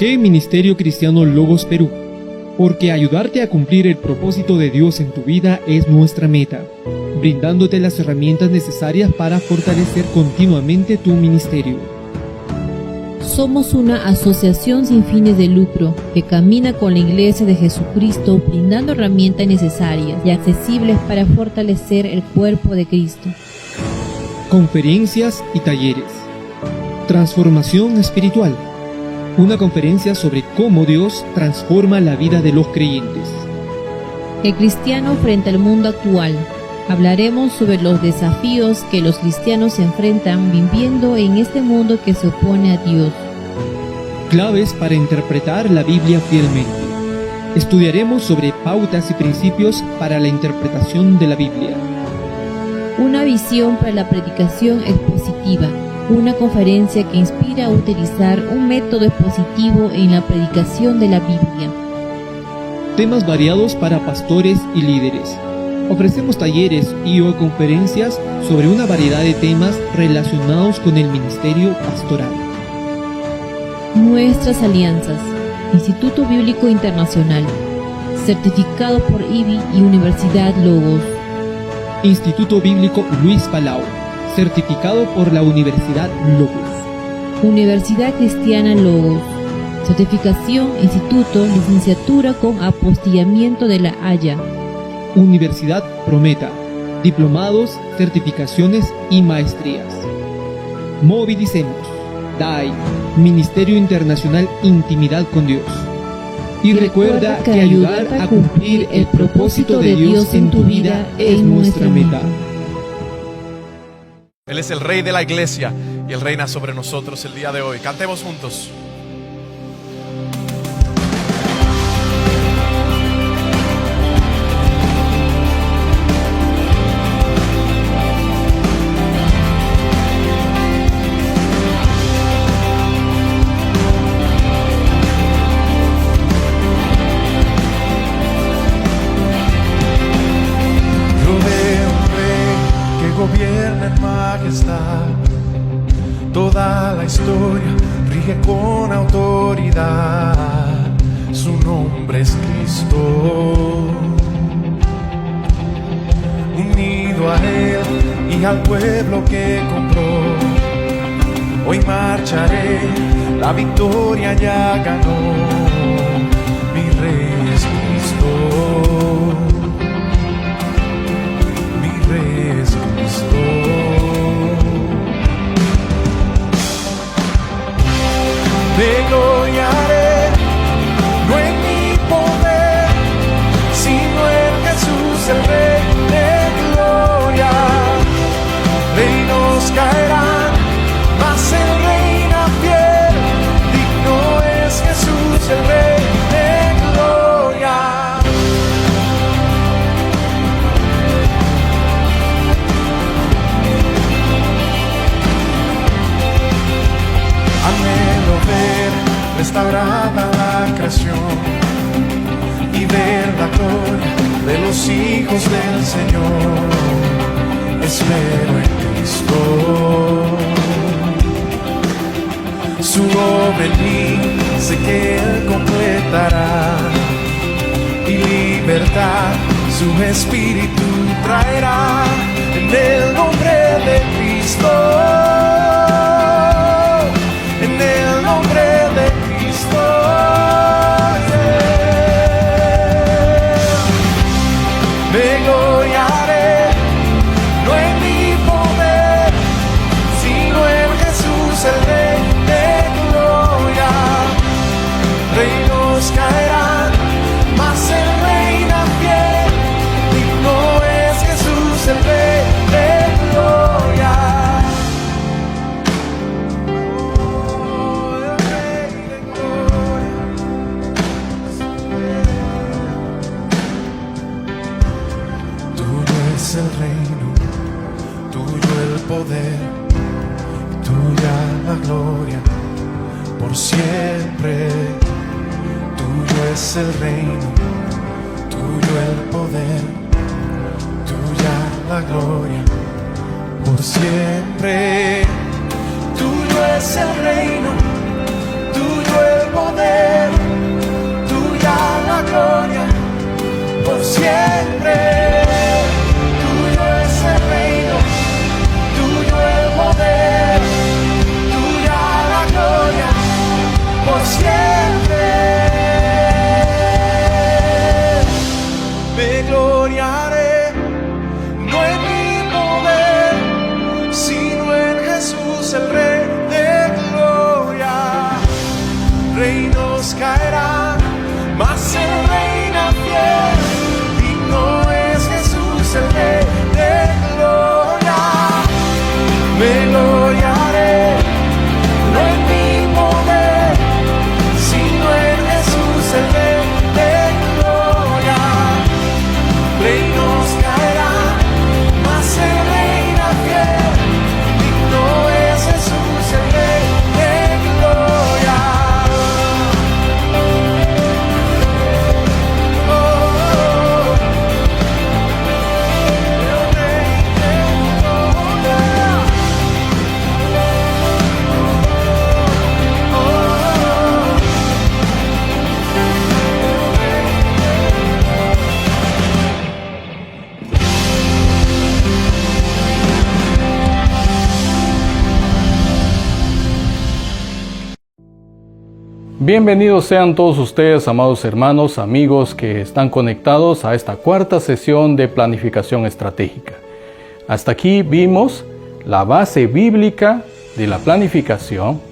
qué Ministerio Cristiano Logos Perú? Porque ayudarte a cumplir el propósito de Dios en tu vida es nuestra meta, brindándote las herramientas necesarias para fortalecer continuamente tu ministerio. Somos una asociación sin fines de lucro que camina con la Iglesia de Jesucristo, brindando herramientas necesarias y accesibles para fortalecer el cuerpo de Cristo. Conferencias y talleres. Transformación espiritual. Una conferencia sobre cómo Dios transforma la vida de los creyentes. El cristiano frente al mundo actual. Hablaremos sobre los desafíos que los cristianos se enfrentan viviendo en este mundo que se opone a Dios. Claves para interpretar la Biblia fielmente. Estudiaremos sobre pautas y principios para la interpretación de la Biblia. Una visión para la predicación expositiva. Una conferencia que inspira a utilizar un método expositivo en la predicación de la Biblia. Temas variados para pastores y líderes. Ofrecemos talleres y/o conferencias sobre una variedad de temas relacionados con el ministerio pastoral. Nuestras alianzas. Instituto Bíblico Internacional, certificado por IBI y Universidad Logos. Instituto Bíblico Luis Palau, certificado por la Universidad Logos. Universidad Cristiana Logos, certificación, instituto, licenciatura con apostillamiento de La Haya. Universidad Prometa, diplomados, certificaciones y maestrías. Movilicemos, DAI, Ministerio Internacional Intimidad con Dios. Y recuerda que ayudar a cumplir el propósito de Dios en tu vida es nuestra meta. Él es el Rey de la iglesia y Él reina sobre nosotros el día de hoy. Cantemos juntos. Gobierna en majestad, toda la historia rige con autoridad, su nombre es Cristo. Unido a Él y al pueblo que compró, hoy marcharé, la victoria ya ganó, mi Rey es Cristo. Me gloriaré, no en mi poder, sino en Jesús el Rey de gloria. Reinos caerán, mas Él reina fiel, digno es Jesús el Rey de gloria. Anhelo ver restaurada la creación y ver la gloria de los hijos del Señor. Espero en Cristo, su obra en mí sé que Él completará, y libertad su espíritu traerá en el nombre de Cristo. En el nombre de Cristo, me gloriaré, no en mi poder, sino en Jesús el Rey de gloria. Reinos caerán, mas Él reina fiel, digno es Jesús el Rey de gloria. El reino, tuyo el poder, tuya la gloria, por siempre. Tuyo es el reino, tuyo el poder, tuya la gloria, por siempre. Tuyo es el reino, tuyo el poder. Bienvenidos sean todos ustedes, amados hermanos, amigos que están conectados a esta cuarta sesión de planificación estratégica. Hasta aquí vimos la base bíblica de la planificación,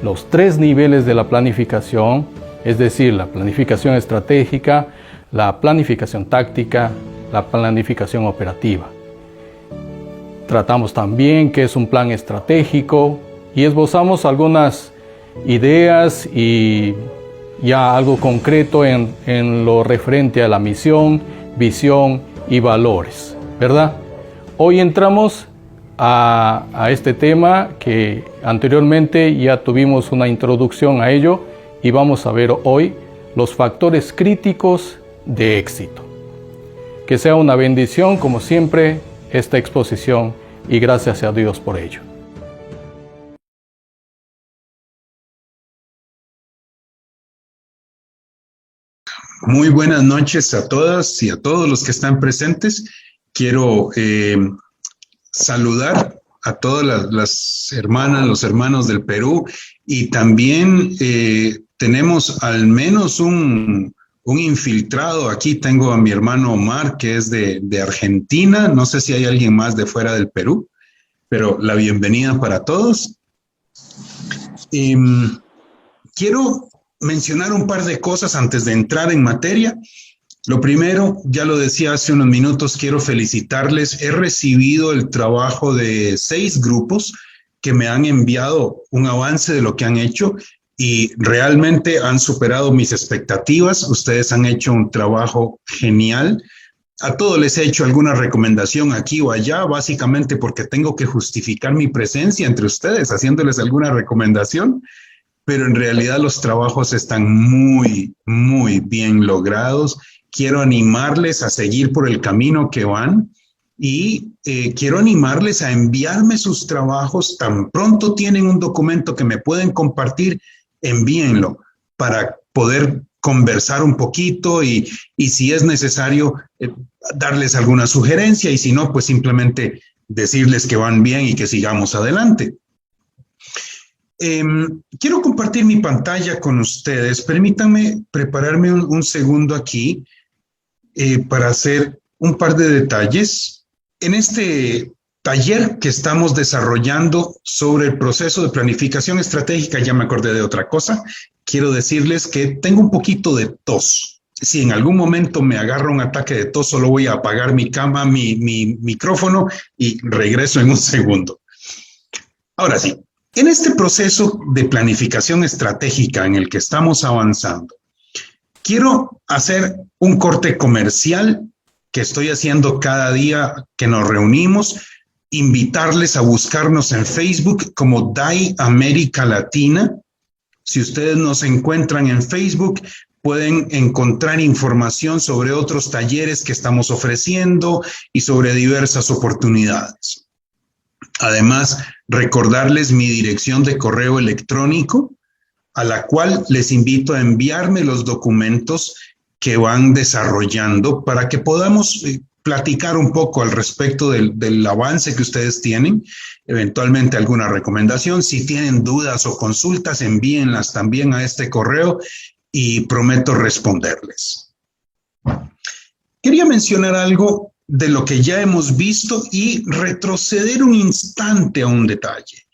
los 3 niveles de la planificación, es decir, la planificación estratégica, la planificación táctica, la planificación operativa. Tratamos también qué es un plan estratégico y esbozamos algunas ideas y ya algo concreto en lo referente a la misión, visión y valores, ¿verdad? Hoy entramos a este tema que anteriormente ya tuvimos una introducción a ello y vamos a ver hoy los factores críticos de éxito. Que sea una bendición, como siempre, esta exposición y gracias a Dios por ello. Muy buenas noches a todas y a todos los que están presentes. Quiero saludar a todas las hermanas, los hermanos del Perú y también tenemos al menos un infiltrado. Aquí tengo a mi hermano Omar, que es de Argentina. No sé si hay alguien más de fuera del Perú, pero la bienvenida para todos. Quiero mencionar un par de cosas antes de entrar en materia. Lo primero, ya lo decía hace unos minutos, quiero felicitarles. He recibido el trabajo de 6 grupos que me han enviado un avance de lo que han hecho y realmente han superado mis expectativas. Ustedes han hecho un trabajo genial. A todos les he hecho alguna recomendación aquí o allá, básicamente porque tengo que justificar mi presencia entre ustedes, haciéndoles alguna recomendación. Pero en realidad los trabajos están muy, muy bien logrados. Quiero animarles a seguir por el camino que van y quiero animarles a enviarme sus trabajos. Tan pronto tienen un documento que me pueden compartir, envíenlo para poder conversar un poquito y si es necesario darles alguna sugerencia y si no, pues simplemente decirles que van bien y que sigamos adelante. Quiero compartir mi pantalla con ustedes. Permítanme prepararme un segundo aquí para hacer un par de detalles. En este taller que estamos desarrollando sobre el proceso de planificación estratégica, ya me acordé de otra cosa. Quiero decirles que tengo un poquito de tos. Si en algún momento me agarra un ataque de tos, solo voy a apagar mi micrófono y regreso en un segundo. Ahora sí. En este proceso de planificación estratégica en el que estamos avanzando, quiero hacer un corte comercial que estoy haciendo cada día que nos reunimos, invitarles a buscarnos en Facebook como DAI América Latina. Si ustedes nos encuentran en Facebook, pueden encontrar información sobre otros talleres que estamos ofreciendo y sobre diversas oportunidades. Además, recordarles mi dirección de correo electrónico, a la cual les invito a enviarme los documentos que van desarrollando para que podamos platicar un poco al respecto del avance que ustedes tienen, eventualmente alguna recomendación. Si tienen dudas o consultas, envíenlas también a este correo y prometo responderles. Quería mencionar algo de lo que ya hemos visto y retroceder un instante a un detalle.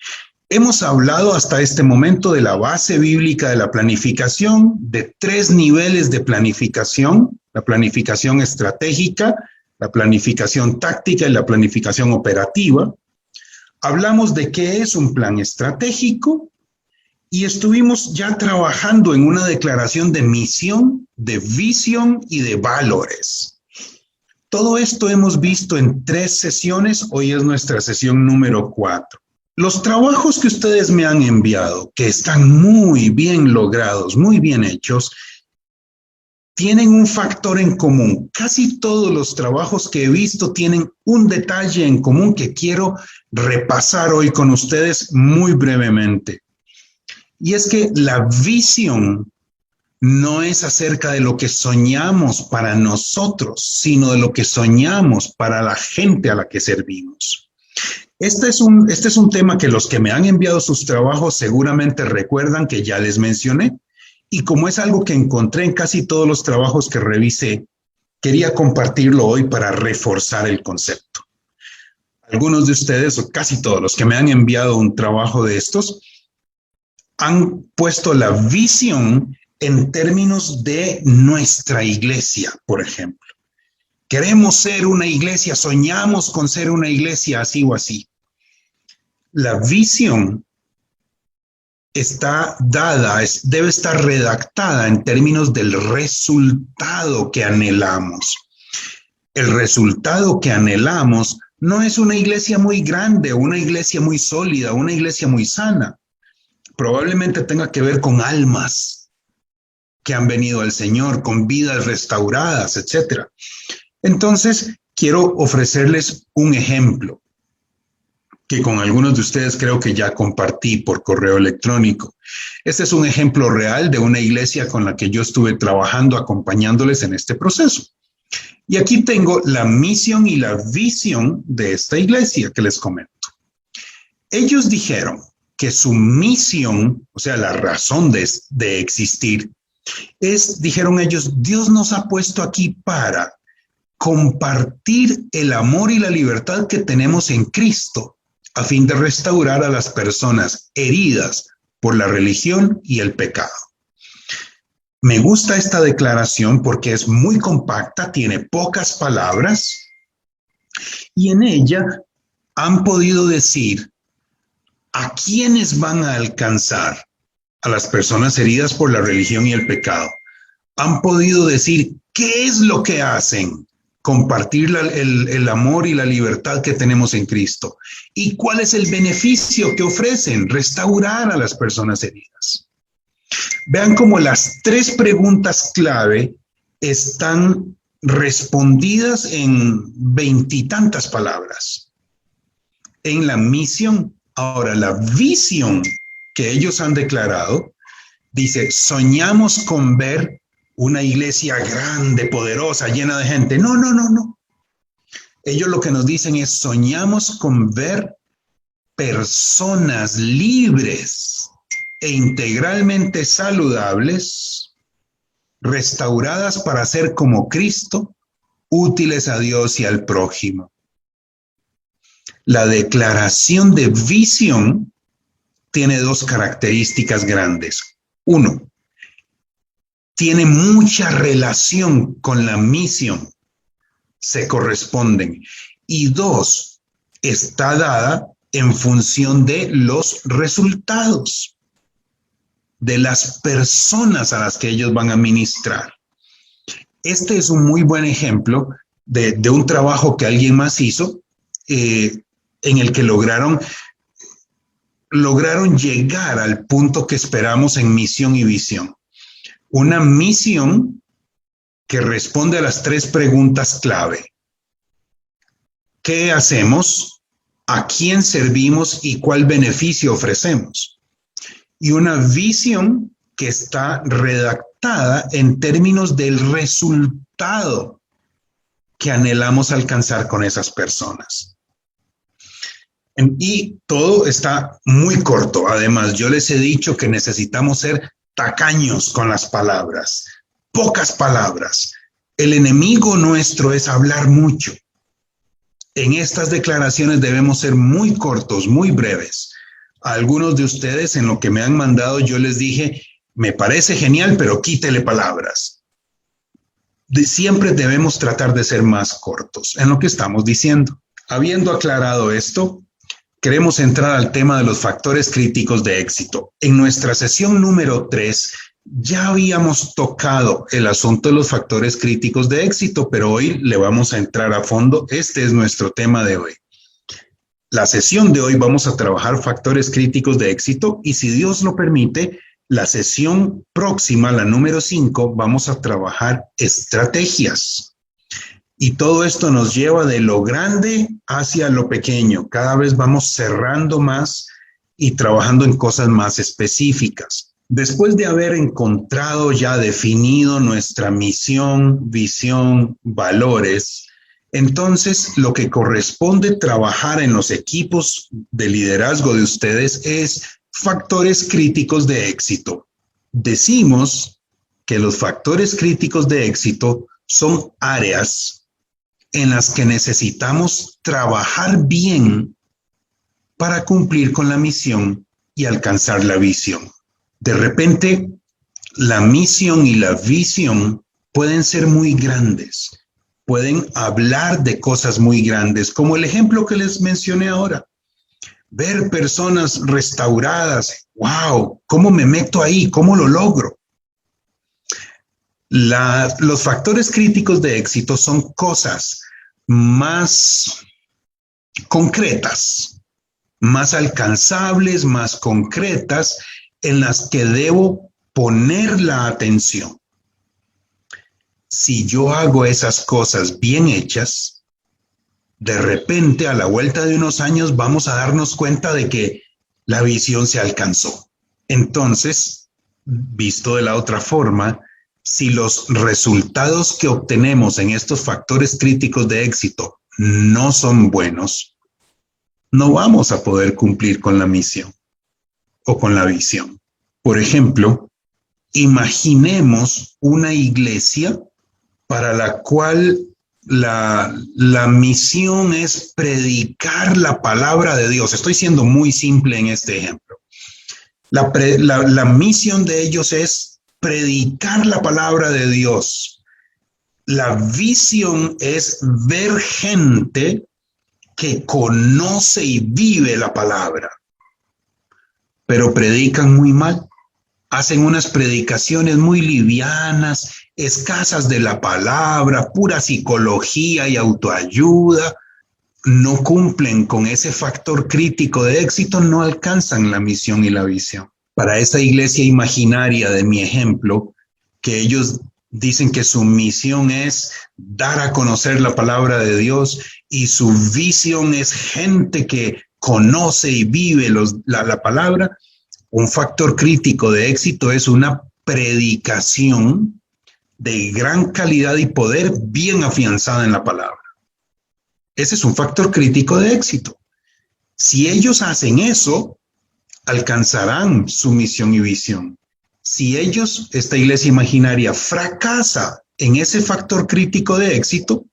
Hemos hablado hasta este momento de la base bíblica de la planificación, de 3 niveles de planificación: la planificación estratégica, la planificación táctica y la planificación operativa. Hablamos de qué es un plan estratégico y estuvimos ya trabajando en una declaración de misión, de visión y de valores. Todo esto hemos visto en 3 sesiones, hoy es nuestra sesión número 4. Los trabajos que ustedes me han enviado, que están muy bien logrados, muy bien hechos, tienen un factor en común. Casi todos los trabajos que he visto tienen un detalle en común que quiero repasar hoy con ustedes muy brevemente. Y es que la visión no es acerca de lo que soñamos para nosotros, sino de lo que soñamos para la gente a la que servimos. Este es un tema que los que me han enviado sus trabajos seguramente recuerdan que ya les mencioné, y como es algo que encontré en casi todos los trabajos que revisé, quería compartirlo hoy para reforzar el concepto. Algunos de ustedes, o casi todos los que me han enviado un trabajo de estos, han puesto la visión en términos de nuestra iglesia, por ejemplo. Queremos ser una iglesia, soñamos con ser una iglesia así o así. La visión está dada, debe estar redactada en términos del resultado que anhelamos. El resultado que anhelamos no es una iglesia muy grande, una iglesia muy sólida, una iglesia muy sana. Probablemente tenga que ver con almas que han venido al Señor, con vidas restauradas, etc. Entonces, quiero ofrecerles un ejemplo que con algunos de ustedes creo que ya compartí por correo electrónico. Este es un ejemplo real de una iglesia con la que yo estuve trabajando, acompañándoles en este proceso. Y aquí tengo la misión y la visión de esta iglesia que les comento. Ellos dijeron que su misión, o sea, la razón de existir, dijeron ellos, Dios nos ha puesto aquí para compartir el amor y la libertad que tenemos en Cristo, a fin de restaurar a las personas heridas por la religión y el pecado. Me gusta esta declaración porque es muy compacta, tiene pocas palabras y en ella han podido decir a quiénes van a alcanzar a las personas heridas por la religión y el pecado. Han podido decir qué es lo que hacen, compartir el amor y la libertad que tenemos en Cristo. ¿Y cuál es el beneficio que ofrecen? Restaurar a las personas heridas. Vean cómo las tres preguntas clave están respondidas en 20 y tantas palabras. En la misión. Ahora, la visión que ellos han declarado dice, soñamos con ver una iglesia grande, poderosa, llena de gente. No. Ellos lo que nos dicen es, soñamos con ver personas libres e integralmente saludables, restauradas para ser como Cristo, útiles a Dios y al prójimo. La declaración de visión tiene dos características grandes. Uno, tiene mucha relación con la misión, se corresponden. Y dos, está dada en función de los resultados, de las personas a las que ellos van a ministrar. Este es un muy buen ejemplo de un trabajo que alguien más hizo, en el que lograron llegar al punto que esperamos en misión y visión. Una misión que responde a las tres preguntas clave. ¿Qué hacemos? ¿A quién servimos? ¿Y cuál beneficio ofrecemos? Y una visión que está redactada en términos del resultado que anhelamos alcanzar con esas personas. Y todo está muy corto. Además, yo les he dicho que necesitamos ser tacaños con las palabras, pocas palabras. El enemigo nuestro es hablar mucho. En estas declaraciones debemos ser muy cortos, muy breves. A algunos de ustedes en lo que me han mandado yo les dije, me parece genial, pero quítele palabras. Siempre debemos tratar de ser más cortos en lo que estamos diciendo. Habiendo aclarado esto, queremos entrar al tema de los factores críticos de éxito. En nuestra sesión número 3 ya habíamos tocado el asunto de los factores críticos de éxito, pero hoy le vamos a entrar a fondo. Este es nuestro tema de hoy. La sesión de hoy vamos a trabajar factores críticos de éxito y si Dios lo permite, la sesión próxima, la número 5, vamos a trabajar estrategias. Y todo esto nos lleva de lo grande hacia lo pequeño. Cada vez vamos cerrando más y trabajando en cosas más específicas. Después de haber encontrado ya definido nuestra misión, visión, valores, entonces lo que corresponde trabajar en los equipos de liderazgo de ustedes es factores críticos de éxito. decimos que los factores críticos de éxito son áreas en las que necesitamos trabajar bien para cumplir con la misión y alcanzar la visión. De repente, la misión y la visión pueden ser muy grandes, pueden hablar de cosas muy grandes, como el ejemplo que les mencioné ahora. Ver personas restauradas, wow, ¿cómo me meto ahí? ¿Cómo lo logro? Los factores críticos de éxito son cosas más concretas, más alcanzables, más concretas, en las que debo poner la atención. Si yo hago esas cosas bien hechas, de repente a la vuelta de unos años vamos a darnos cuenta de que la visión se alcanzó. Entonces, visto de la otra forma, si los resultados que obtenemos en estos factores críticos de éxito no son buenos, no vamos a poder cumplir con la misión o con la visión. Por ejemplo, imaginemos una iglesia para la cual la misión es predicar la palabra de Dios. Estoy siendo muy simple en este ejemplo. La misión de ellos es predicar la palabra de Dios. La visión es ver gente que conoce y vive la palabra, pero predican muy mal. Hacen unas predicaciones muy livianas, escasas de la palabra, pura psicología y autoayuda. No cumplen con ese factor crítico de éxito, no alcanzan la misión y la visión. Para esa iglesia imaginaria de mi ejemplo, que ellos dicen que su misión es dar a conocer la palabra de Dios y su visión es gente que conoce y vive la palabra, un factor crítico de éxito es una predicación de gran calidad y poder bien afianzada en la palabra. Ese es un factor crítico de éxito. Si ellos hacen eso, alcanzarán su misión y visión. Si ellos, esta iglesia imaginaria, fracasa en ese factor crítico de éxito,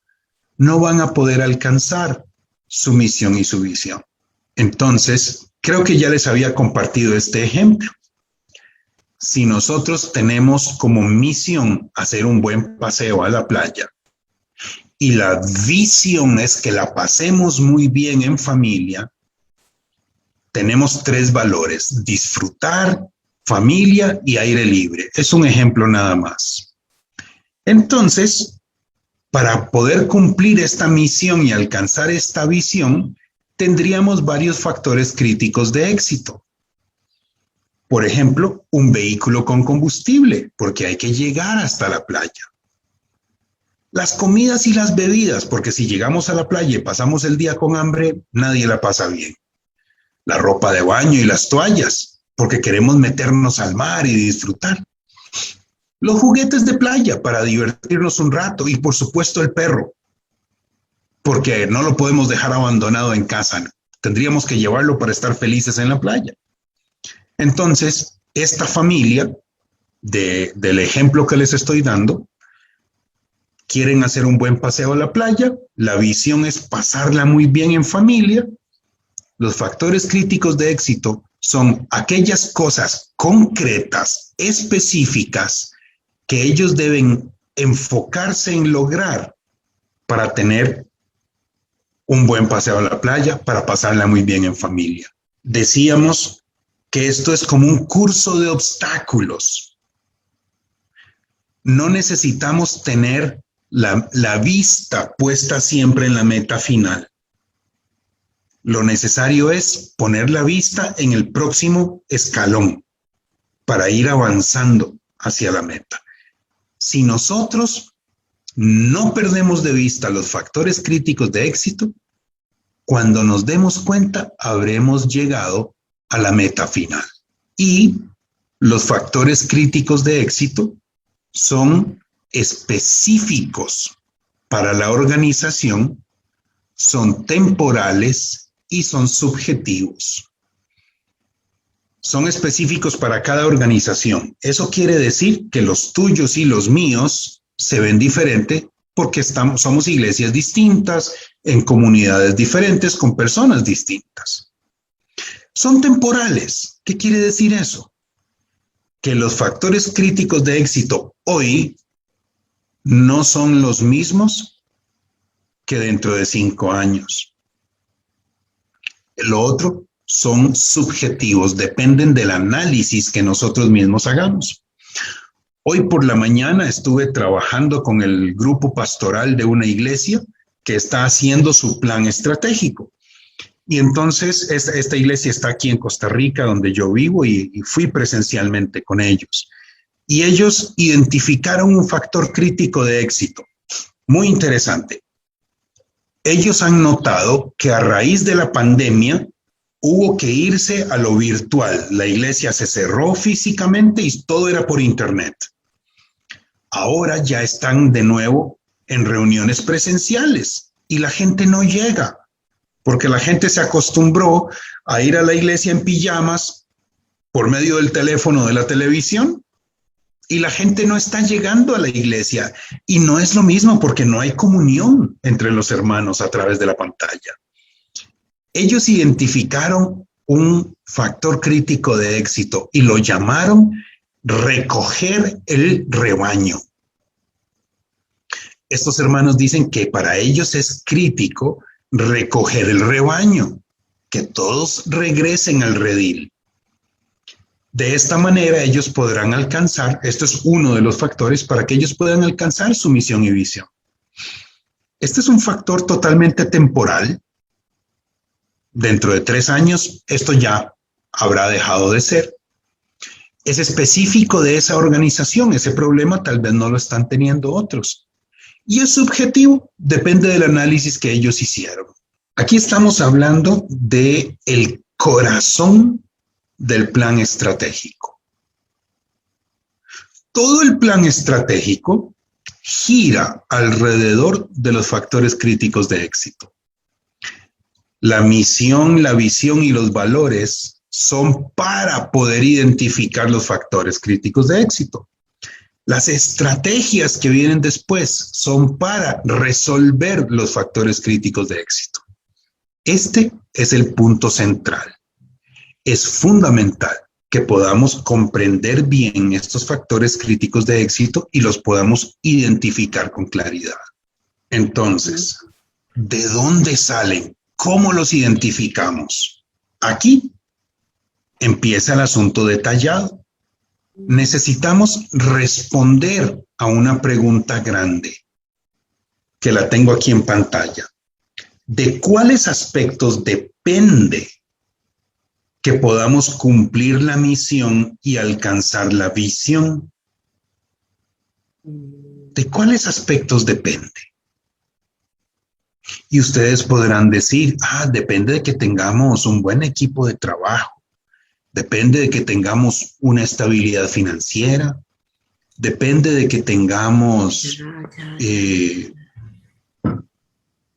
no van a poder alcanzar su misión y su visión. Entonces, creo que ya les había compartido este ejemplo. Si nosotros tenemos como misión hacer un buen paseo a la playa y la visión es que la pasemos muy bien en familia, tenemos 3 valores: disfrutar, familia y aire libre. Es un ejemplo nada más. Entonces, para poder cumplir esta misión y alcanzar esta visión, tendríamos varios factores críticos de éxito. Por ejemplo, un vehículo con combustible, porque hay que llegar hasta la playa. Las comidas y las bebidas, porque si llegamos a la playa y pasamos el día con hambre, nadie la pasa bien. La ropa de baño y las toallas, porque queremos meternos al mar y disfrutar. Los juguetes de playa para divertirnos un rato y por supuesto el perro, porque no lo podemos dejar abandonado en casa. Tendríamos que llevarlo para estar felices en la playa. Entonces, esta familia del ejemplo que les estoy dando, quieren hacer un buen paseo a la playa, la visión es pasarla muy bien en familia. Los factores críticos de éxito son aquellas cosas concretas, específicas, que ellos deben enfocarse en lograr para tener un buen paseo a la playa, para pasarla muy bien en familia. Decíamos que esto es como un curso de obstáculos. No necesitamos tener la vista puesta siempre en la meta final. Lo necesario es poner la vista en el próximo escalón para ir avanzando hacia la meta. Si nosotros no perdemos de vista los factores críticos de éxito, cuando nos demos cuenta, habremos llegado a la meta final. Y los factores críticos de éxito son específicos para la organización, son temporales y son subjetivos. son específicos para cada organización. Eso quiere decir que los tuyos y los míos se ven diferentes porque somos iglesias distintas, en comunidades diferentes, con personas distintas. Son temporales. ¿Qué quiere decir eso? Que los factores críticos de éxito hoy no son los mismos que dentro de 5 años. Lo otro son subjetivos, dependen del análisis que nosotros mismos hagamos. Hoy por la mañana estuve trabajando con el grupo pastoral de una iglesia que está haciendo su plan estratégico. Y entonces esta iglesia está aquí en Costa Rica, donde yo vivo, y fui presencialmente con ellos. Y ellos identificaron un factor crítico de éxito. Muy interesante. Ellos han notado que a raíz de la pandemia hubo que irse a lo virtual. La iglesia se cerró físicamente y todo era por internet. Ahora ya están de nuevo en reuniones presenciales y la gente no llega porque la gente se acostumbró a ir a la iglesia en pijamas por medio del teléfono, de la televisión, y la gente no está llegando a la iglesia. Y no es lo mismo porque no hay comunión entre los hermanos a través de la pantalla. Ellos identificaron un factor crítico de éxito y lo llamaron recoger el rebaño. Estos hermanos dicen que para ellos es crítico recoger el rebaño, que todos regresen al redil. De esta manera ellos podrán alcanzar, esto es uno de los factores para que ellos puedan alcanzar su misión y visión. Este es un factor totalmente temporal. Dentro de 3 años, esto ya habrá dejado de ser. Es específico de esa organización, ese problema tal vez no lo están teniendo otros. Y es subjetivo, depende del análisis que ellos hicieron. Aquí estamos hablando de el corazón del plan estratégico. Todo el plan estratégico gira alrededor de los factores críticos de éxito. La misión, la visión y los valores son para poder identificar los factores críticos de éxito. Las estrategias que vienen después son para resolver los factores críticos de éxito. Este es el punto central. Es fundamental que podamos comprender bien estos factores críticos de éxito y los podamos identificar con claridad. Entonces, ¿de dónde salen? ¿Cómo los identificamos? Aquí empieza el asunto detallado. Necesitamos responder a una pregunta grande, que la tengo aquí en pantalla. ¿De cuáles aspectos depende que podamos cumplir la misión y alcanzar la visión? ¿De cuáles aspectos depende? Y ustedes podrán decir, depende de que tengamos un buen equipo de trabajo. Depende de que tengamos una estabilidad financiera, depende de que tengamos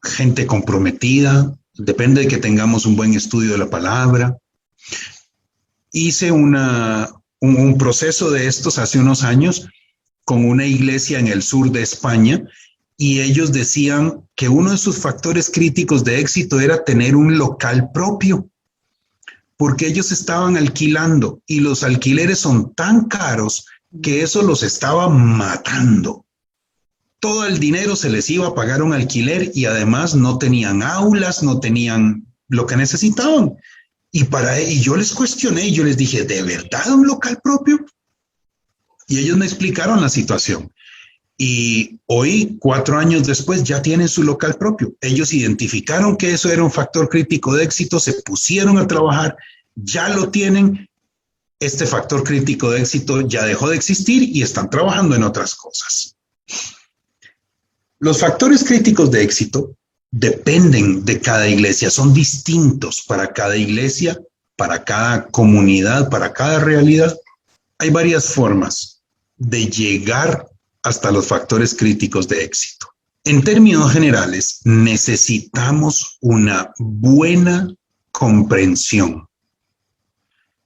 gente comprometida, depende de que tengamos un buen estudio de la palabra. Hice un proceso de estos hace unos años con una iglesia en el sur de España y ellos decían que uno de sus factores críticos de éxito era tener un local propio. Porque ellos estaban alquilando y los alquileres son tan caros que eso los estaba matando. Todo el dinero se les iba a pagar un alquiler y además no tenían aulas, no tenían lo que necesitaban. Y yo les cuestioné, yo les dije, ¿de verdad un local propio? Y ellos me explicaron la situación. Y hoy, 4 años después, ya tienen su local propio. Ellos identificaron que eso era un factor crítico de éxito, se pusieron a trabajar, ya lo tienen. Este factor crítico de éxito ya dejó de existir y están trabajando en otras cosas. Los factores críticos de éxito dependen de cada iglesia, son distintos para cada iglesia, para cada comunidad, para cada realidad. Hay varias formas de llegar hasta los factores críticos de éxito. En términos generales, necesitamos una buena comprensión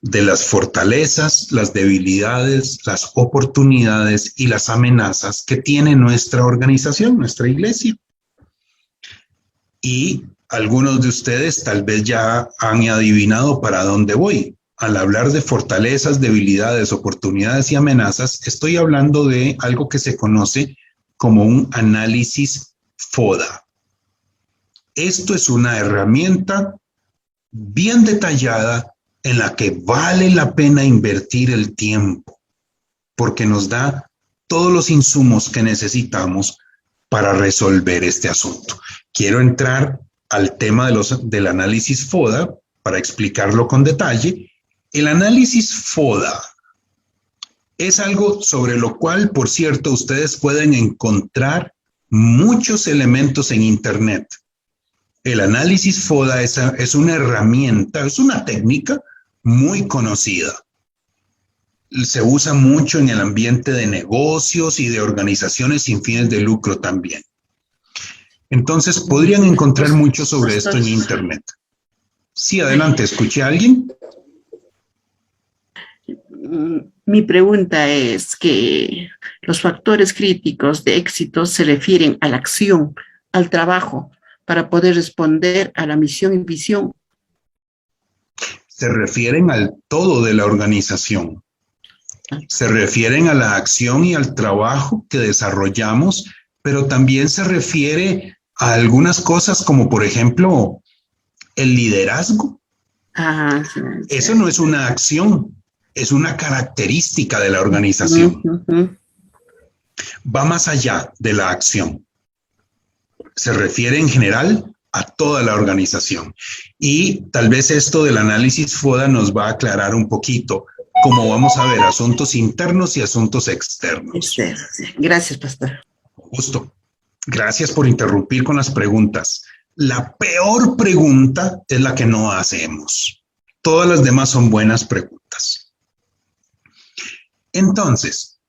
de las fortalezas, las debilidades, las oportunidades y las amenazas que tiene nuestra organización, nuestra iglesia. Y algunos de ustedes tal vez ya han adivinado para dónde voy. Al hablar de fortalezas, debilidades, oportunidades y amenazas, estoy hablando de algo que se conoce como un análisis FODA. Esto es una herramienta bien detallada en la que vale la pena invertir el tiempo, porque nos da todos los insumos que necesitamos para resolver este asunto. Quiero entrar al tema del análisis FODA para explicarlo con detalle. El análisis FODA es algo sobre lo cual, por cierto, ustedes pueden encontrar muchos elementos en Internet. El análisis FODA es una herramienta, es una técnica muy conocida. Se usa mucho en el ambiente de negocios y de organizaciones sin fines de lucro también. Entonces, podrían encontrar mucho sobre esto en Internet. Sí, adelante, ¿escuché a alguien? Mi pregunta es que los factores críticos de éxito se refieren a la acción, al trabajo, para poder responder a la misión y visión. Se refieren al todo de la organización. Se refieren a la acción y al trabajo que desarrollamos, pero también se refiere a algunas cosas como, por ejemplo, el liderazgo. Sí. Eso no es una acción, es una característica de la organización. Va más allá de la acción. Se refiere en general a toda la organización. Y tal vez esto del análisis FODA nos va a aclarar un poquito cómo vamos a ver asuntos internos y asuntos externos. Gracias, pastor. Justo. Gracias por interrumpir con las preguntas. La peor pregunta es la que no hacemos. Todas las demás son buenas preguntas. Entonces,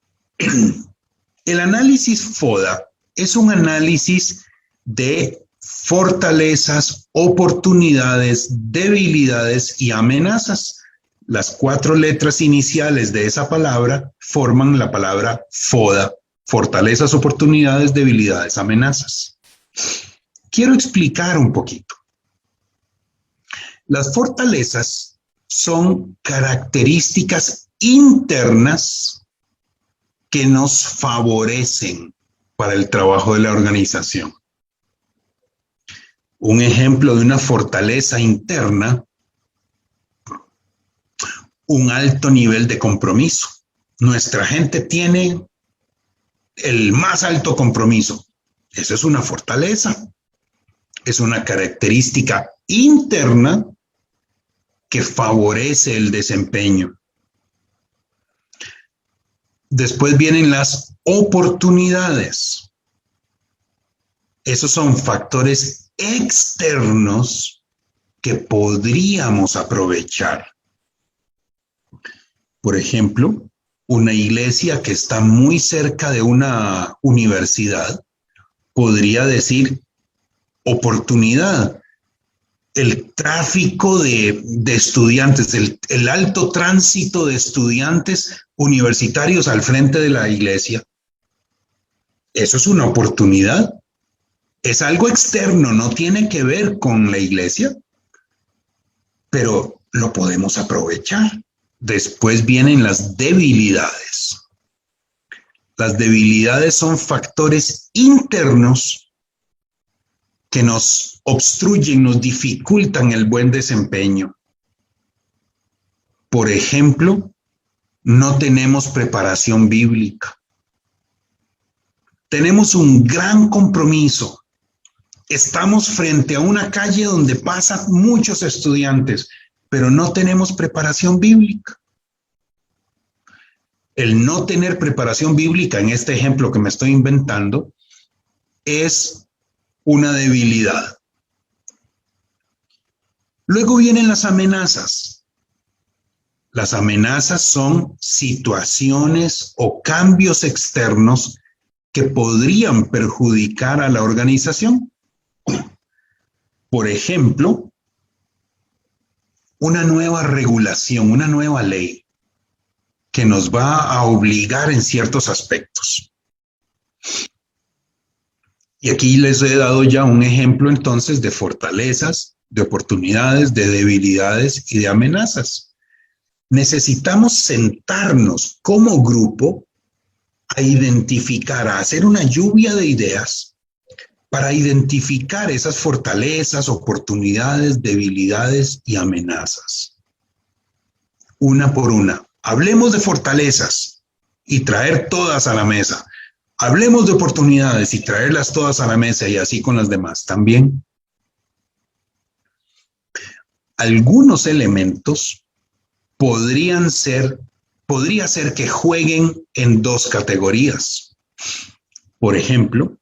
el análisis FODA es un análisis de fortalezas, oportunidades, debilidades y amenazas. Las 4 letras iniciales de esa palabra forman la palabra FODA. Fortalezas, oportunidades, debilidades, amenazas. Quiero explicar un poquito. Las fortalezas son características internas que nos favorecen para el trabajo de la organización. Un ejemplo de una fortaleza interna, un alto nivel de compromiso. Nuestra gente tiene el más alto compromiso. Eso es una fortaleza. Es una característica interna que favorece el desempeño. Después vienen las oportunidades. Esos son factores externos que podríamos aprovechar. Por ejemplo, una iglesia que está muy cerca de una universidad podría decir oportunidad. El tráfico de estudiantes, el alto tránsito de estudiantes universitarios al frente de la iglesia. Eso es una oportunidad. Es algo externo, no tiene que ver con la iglesia, pero lo podemos aprovechar. Después vienen las debilidades. Las debilidades son factores internos que nos obstruyen, nos dificultan el buen desempeño. Por ejemplo, no tenemos preparación bíblica. Tenemos un gran compromiso. Estamos frente a una calle donde pasan muchos estudiantes, pero no tenemos preparación bíblica. El no tener preparación bíblica, en este ejemplo que me estoy inventando, es una debilidad. Luego vienen las amenazas. Las amenazas son situaciones o cambios externos que podrían perjudicar a la organización. Por ejemplo, una nueva regulación, una nueva ley que nos va a obligar en ciertos aspectos. Y aquí les he dado ya un ejemplo entonces de fortalezas, de oportunidades, de debilidades y de amenazas. Necesitamos sentarnos como grupo a identificar, a hacer una lluvia de ideas para identificar esas fortalezas, oportunidades, debilidades y amenazas. Una por una. Hablemos de fortalezas y traer todas a la mesa. Hablemos de oportunidades y traerlas todas a la mesa, y así con las demás también. Algunos elementos podría ser que jueguen en dos categorías. Por ejemplo,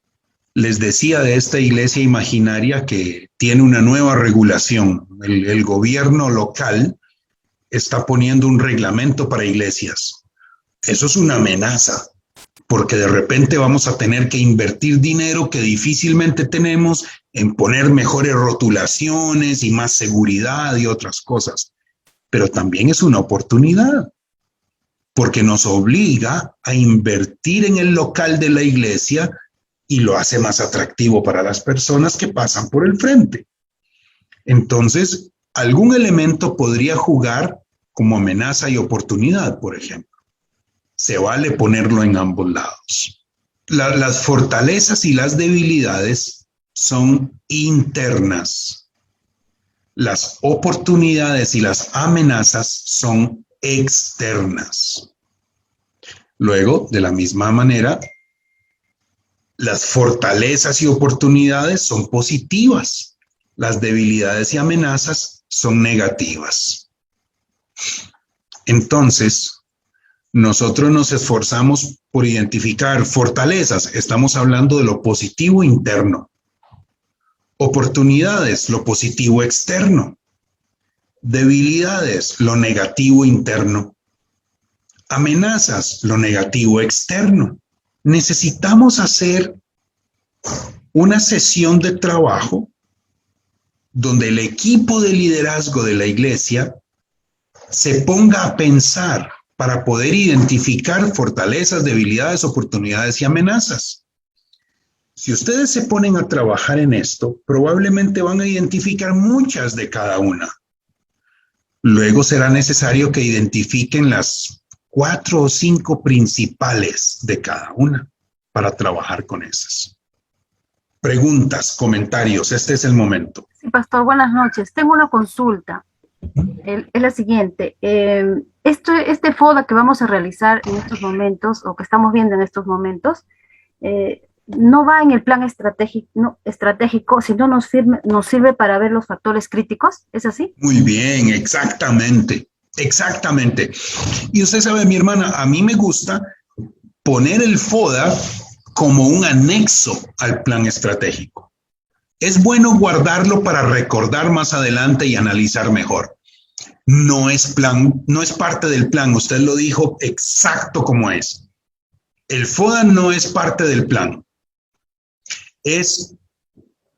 les decía de esta iglesia imaginaria que tiene una nueva regulación. El gobierno local está poniendo un reglamento para iglesias. Eso es una amenaza, porque de repente vamos a tener que invertir dinero que difícilmente tenemos en poner mejores rotulaciones y más seguridad y otras cosas. Pero también es una oportunidad, porque nos obliga a invertir en el local de la iglesia y lo hace más atractivo para las personas que pasan por el frente. Entonces, algún elemento podría jugar como amenaza y oportunidad, por ejemplo. Se vale ponerlo en ambos lados. Las fortalezas y las debilidades son internas. Las oportunidades y las amenazas son externas. Luego, de la misma manera, las fortalezas y oportunidades son positivas. Las debilidades y amenazas son negativas. Entonces, nosotros nos esforzamos por identificar fortalezas. Estamos hablando de lo positivo interno. Oportunidades, lo positivo externo. Debilidades, lo negativo interno. Amenazas, lo negativo externo. Necesitamos hacer una sesión de trabajo donde el equipo de liderazgo de la iglesia se ponga a pensar para poder identificar fortalezas, debilidades, oportunidades y amenazas. Si ustedes se ponen a trabajar en esto, probablemente van a identificar muchas de cada una. Luego será necesario que identifiquen las 4 o 5 principales de cada una para trabajar con esas. Preguntas, comentarios, este es el momento. Sí, pastor, buenas noches. Tengo una consulta. Es la siguiente. Este FODA que vamos a realizar en estos momentos, o que estamos viendo en estos momentos, no va en el plan estratégico, sino nos sirve para ver los factores críticos, ¿es así? Muy bien, exactamente, exactamente. Y usted sabe, mi hermana, a mí me gusta poner el FODA como un anexo al plan estratégico. Es bueno guardarlo para recordar más adelante y analizar mejor. No es parte del plan, usted lo dijo exacto como es. El FODA no es parte del plan. Es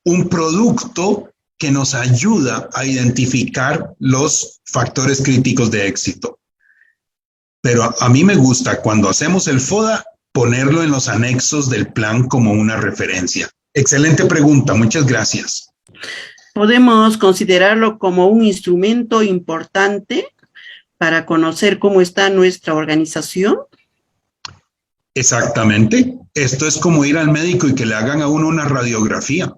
un producto que nos ayuda a identificar los factores críticos de éxito. Pero a mí me gusta cuando hacemos el FODA ponerlo en los anexos del plan como una referencia. Excelente pregunta, muchas gracias. ¿Podemos considerarlo como un instrumento importante para conocer cómo está nuestra organización? Exactamente. Esto es como ir al médico y que le hagan a uno una radiografía.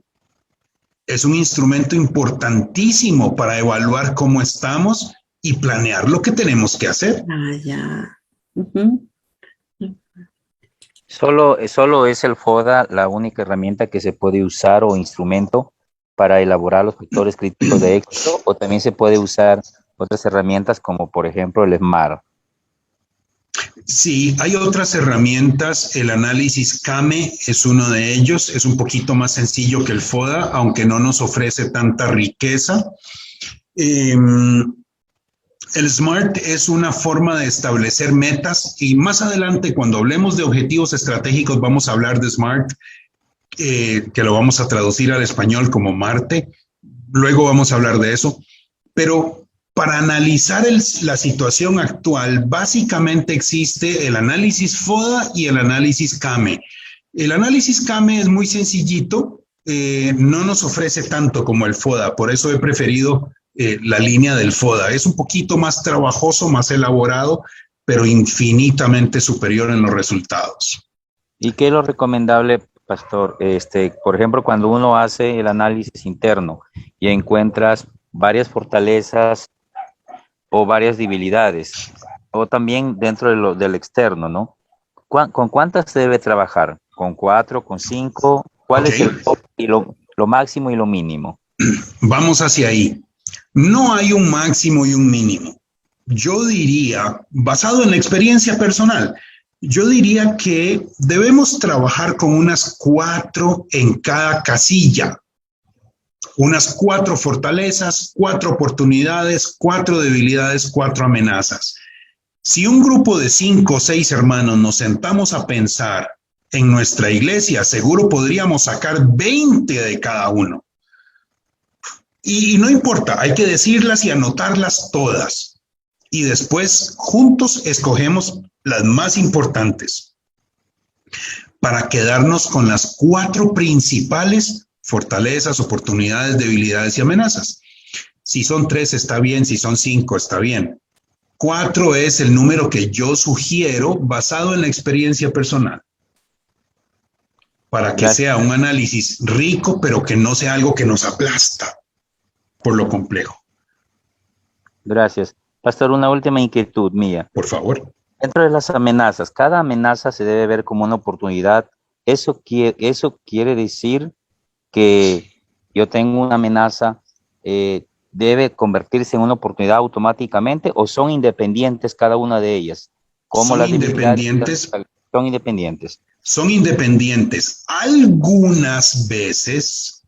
Es un instrumento importantísimo para evaluar cómo estamos y planear lo que tenemos que hacer. Ah, ya. Solo es el FODA la única herramienta que se puede usar o instrumento para elaborar los factores críticos de éxito, o también se puede usar otras herramientas como por ejemplo el SMART. Sí, hay otras herramientas. El análisis CAME es uno de ellos. Es un poquito más sencillo que el FODA, aunque no nos ofrece tanta riqueza. El SMART es una forma de establecer metas, y más adelante cuando hablemos de objetivos estratégicos vamos a hablar de SMART, que lo vamos a traducir al español como Marte. Luego vamos a hablar de eso. Pero Para analizar la situación actual, básicamente existe el análisis FODA y el análisis CAME. El análisis CAME es muy sencillito, no nos ofrece tanto como el FODA, por eso he preferido la línea del FODA. Es un poquito más trabajoso, más elaborado, pero infinitamente superior en los resultados. ¿Y qué es lo recomendable, pastor? Por ejemplo, cuando uno hace el análisis interno y encuentras varias fortalezas o varias debilidades, o también dentro del externo, ¿no? ¿Con cuántas se debe trabajar? ¿Con 4, con 5? ¿Cuál es el top y lo máximo y lo mínimo? Vamos hacia ahí. No hay un máximo y un mínimo. Yo diría, basado en la experiencia personal, yo diría que debemos trabajar con unas 4 en cada casilla. Unas 4 fortalezas, 4 oportunidades, 4 debilidades, 4 amenazas. Si un grupo de 5 o 6 hermanos nos sentamos a pensar en nuestra iglesia, seguro podríamos sacar 20 de cada uno. Y no importa, hay que decirlas y anotarlas todas. Y después, juntos, escogemos las más importantes para quedarnos con las 4 principales fortalezas, oportunidades, debilidades y amenazas. Si son 3 está bien, si son 5 está bien. 4 es el número que yo sugiero basado en la experiencia personal, para que sea un análisis rico, pero que no sea algo que nos aplasta por lo complejo. Gracias. Pastor, una última inquietud mía. Por favor. Dentro de las amenazas, cada amenaza se debe ver como una oportunidad. Eso quiere decir que yo tengo una amenaza, ¿debe convertirse en una oportunidad automáticamente o son independientes cada una de ellas? Son independientes. Son independientes. Son independientes. Algunas veces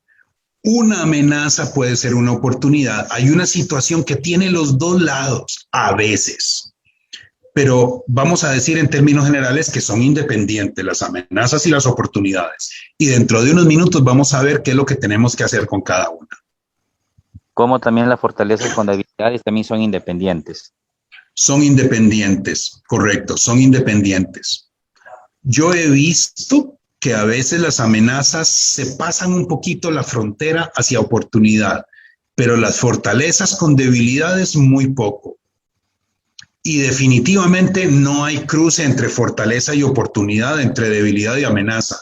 una amenaza puede ser una oportunidad. Hay una situación que tiene los dos lados, a veces. Pero vamos a decir en términos generales que son independientes las amenazas y las oportunidades. Y dentro de unos minutos vamos a ver qué es lo que tenemos que hacer con cada una. Como también las fortalezas con debilidades también son independientes. Son independientes, correcto, son independientes. Yo he visto que a veces las amenazas se pasan un poquito la frontera hacia oportunidad, pero las fortalezas con debilidades muy poco. Y definitivamente no hay cruce entre fortaleza y oportunidad, entre debilidad y amenaza.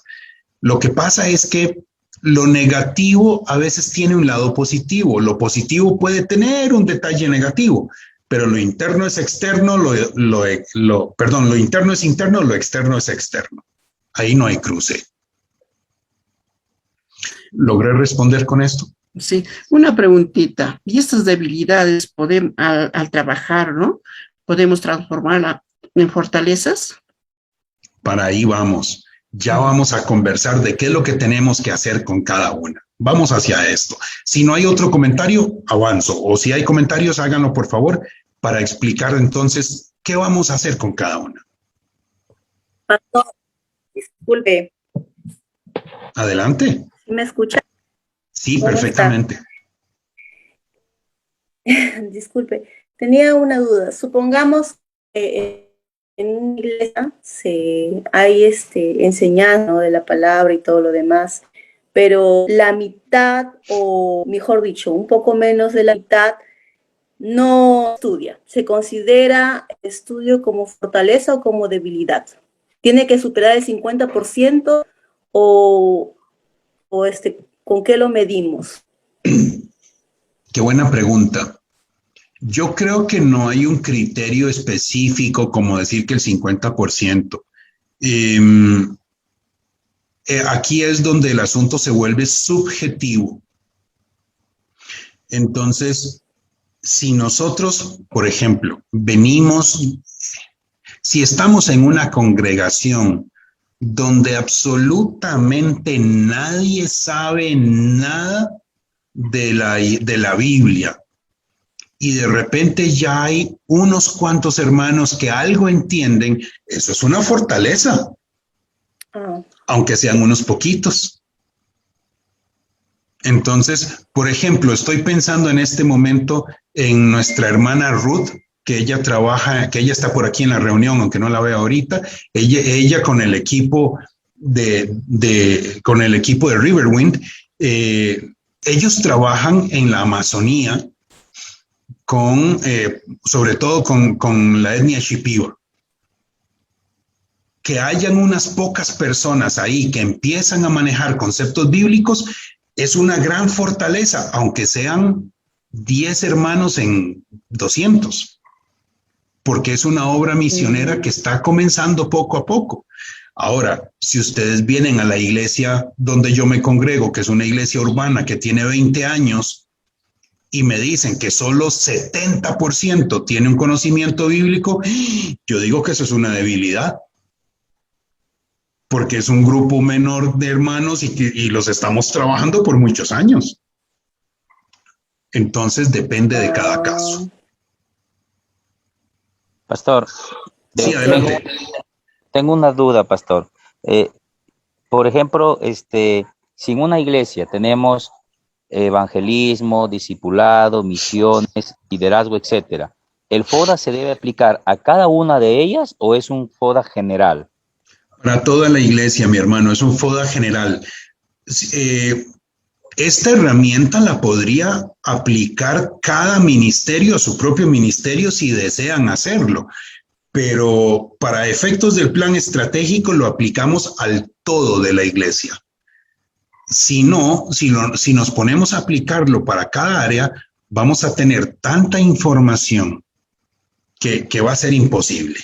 Lo que pasa es que lo negativo a veces tiene un lado positivo. Lo positivo puede tener un detalle negativo, pero lo interno es externo, lo interno es interno, lo externo es externo. Ahí no hay cruce. ¿Logré responder con esto? Sí, una preguntita. ¿Y estas debilidades podemos, al trabajar, ¿no? ¿Podemos transformarla en fortalezas? Para ahí vamos. Ya vamos a conversar de qué es lo que tenemos que hacer con cada una. Vamos hacia esto. Si no hay otro comentario, avanzo. O si hay comentarios, háganlo por favor para explicar entonces qué vamos a hacer con cada una. Pastor, disculpe. Adelante. ¿Me escucha? Sí, perfectamente. Disculpe, tenía una duda. Supongamos que en una iglesia hay enseñanza, ¿no?, de la palabra y todo lo demás, pero la mitad, o mejor dicho, un poco menos de la mitad, no estudia. ¿Se considera estudio como fortaleza o como debilidad? ¿Tiene que superar el 50% o con qué lo medimos? Qué buena pregunta. Yo creo que no hay un criterio específico como decir que el 50%. Aquí es donde el asunto se vuelve subjetivo. Entonces, si nosotros, por ejemplo, si estamos en una congregación donde absolutamente nadie sabe nada de la Biblia, y de repente ya hay unos cuantos hermanos que algo entienden, eso es una fortaleza, aunque sean unos poquitos. Entonces, por ejemplo, estoy pensando en este momento en nuestra hermana Ruth, que ella trabaja, que ella está por aquí en la reunión, aunque no la veo ahorita. Ella con el equipo con el equipo de Riverwind, ellos trabajan en la Amazonía sobre todo con la etnia Shipibo. Que hayan unas pocas personas ahí que empiezan a manejar conceptos bíblicos es una gran fortaleza, aunque sean 10 hermanos en 200, porque es una obra misionera que está comenzando poco a poco. Ahora, si ustedes vienen a la iglesia donde yo me congrego, que es una iglesia urbana que tiene 20 años, y me dicen que solo 70% tiene un conocimiento bíblico, yo digo que eso es una debilidad. Porque es un grupo menor de hermanos y los estamos trabajando por muchos años. Entonces depende de cada caso. Pastor, sí, adelante. Tengo una duda, pastor. Por ejemplo, si en una iglesia tenemos evangelismo, discipulado, misiones, liderazgo, etcétera, ¿el FODA se debe aplicar a cada una de ellas o es un FODA general? Para toda la iglesia, mi hermano, es un FODA general. Esta herramienta la podría aplicar cada ministerio a su propio ministerio si desean hacerlo, pero para efectos del plan estratégico lo aplicamos al todo de la iglesia. Si no, si nos ponemos a aplicarlo para cada área, vamos a tener tanta información que va a ser imposible.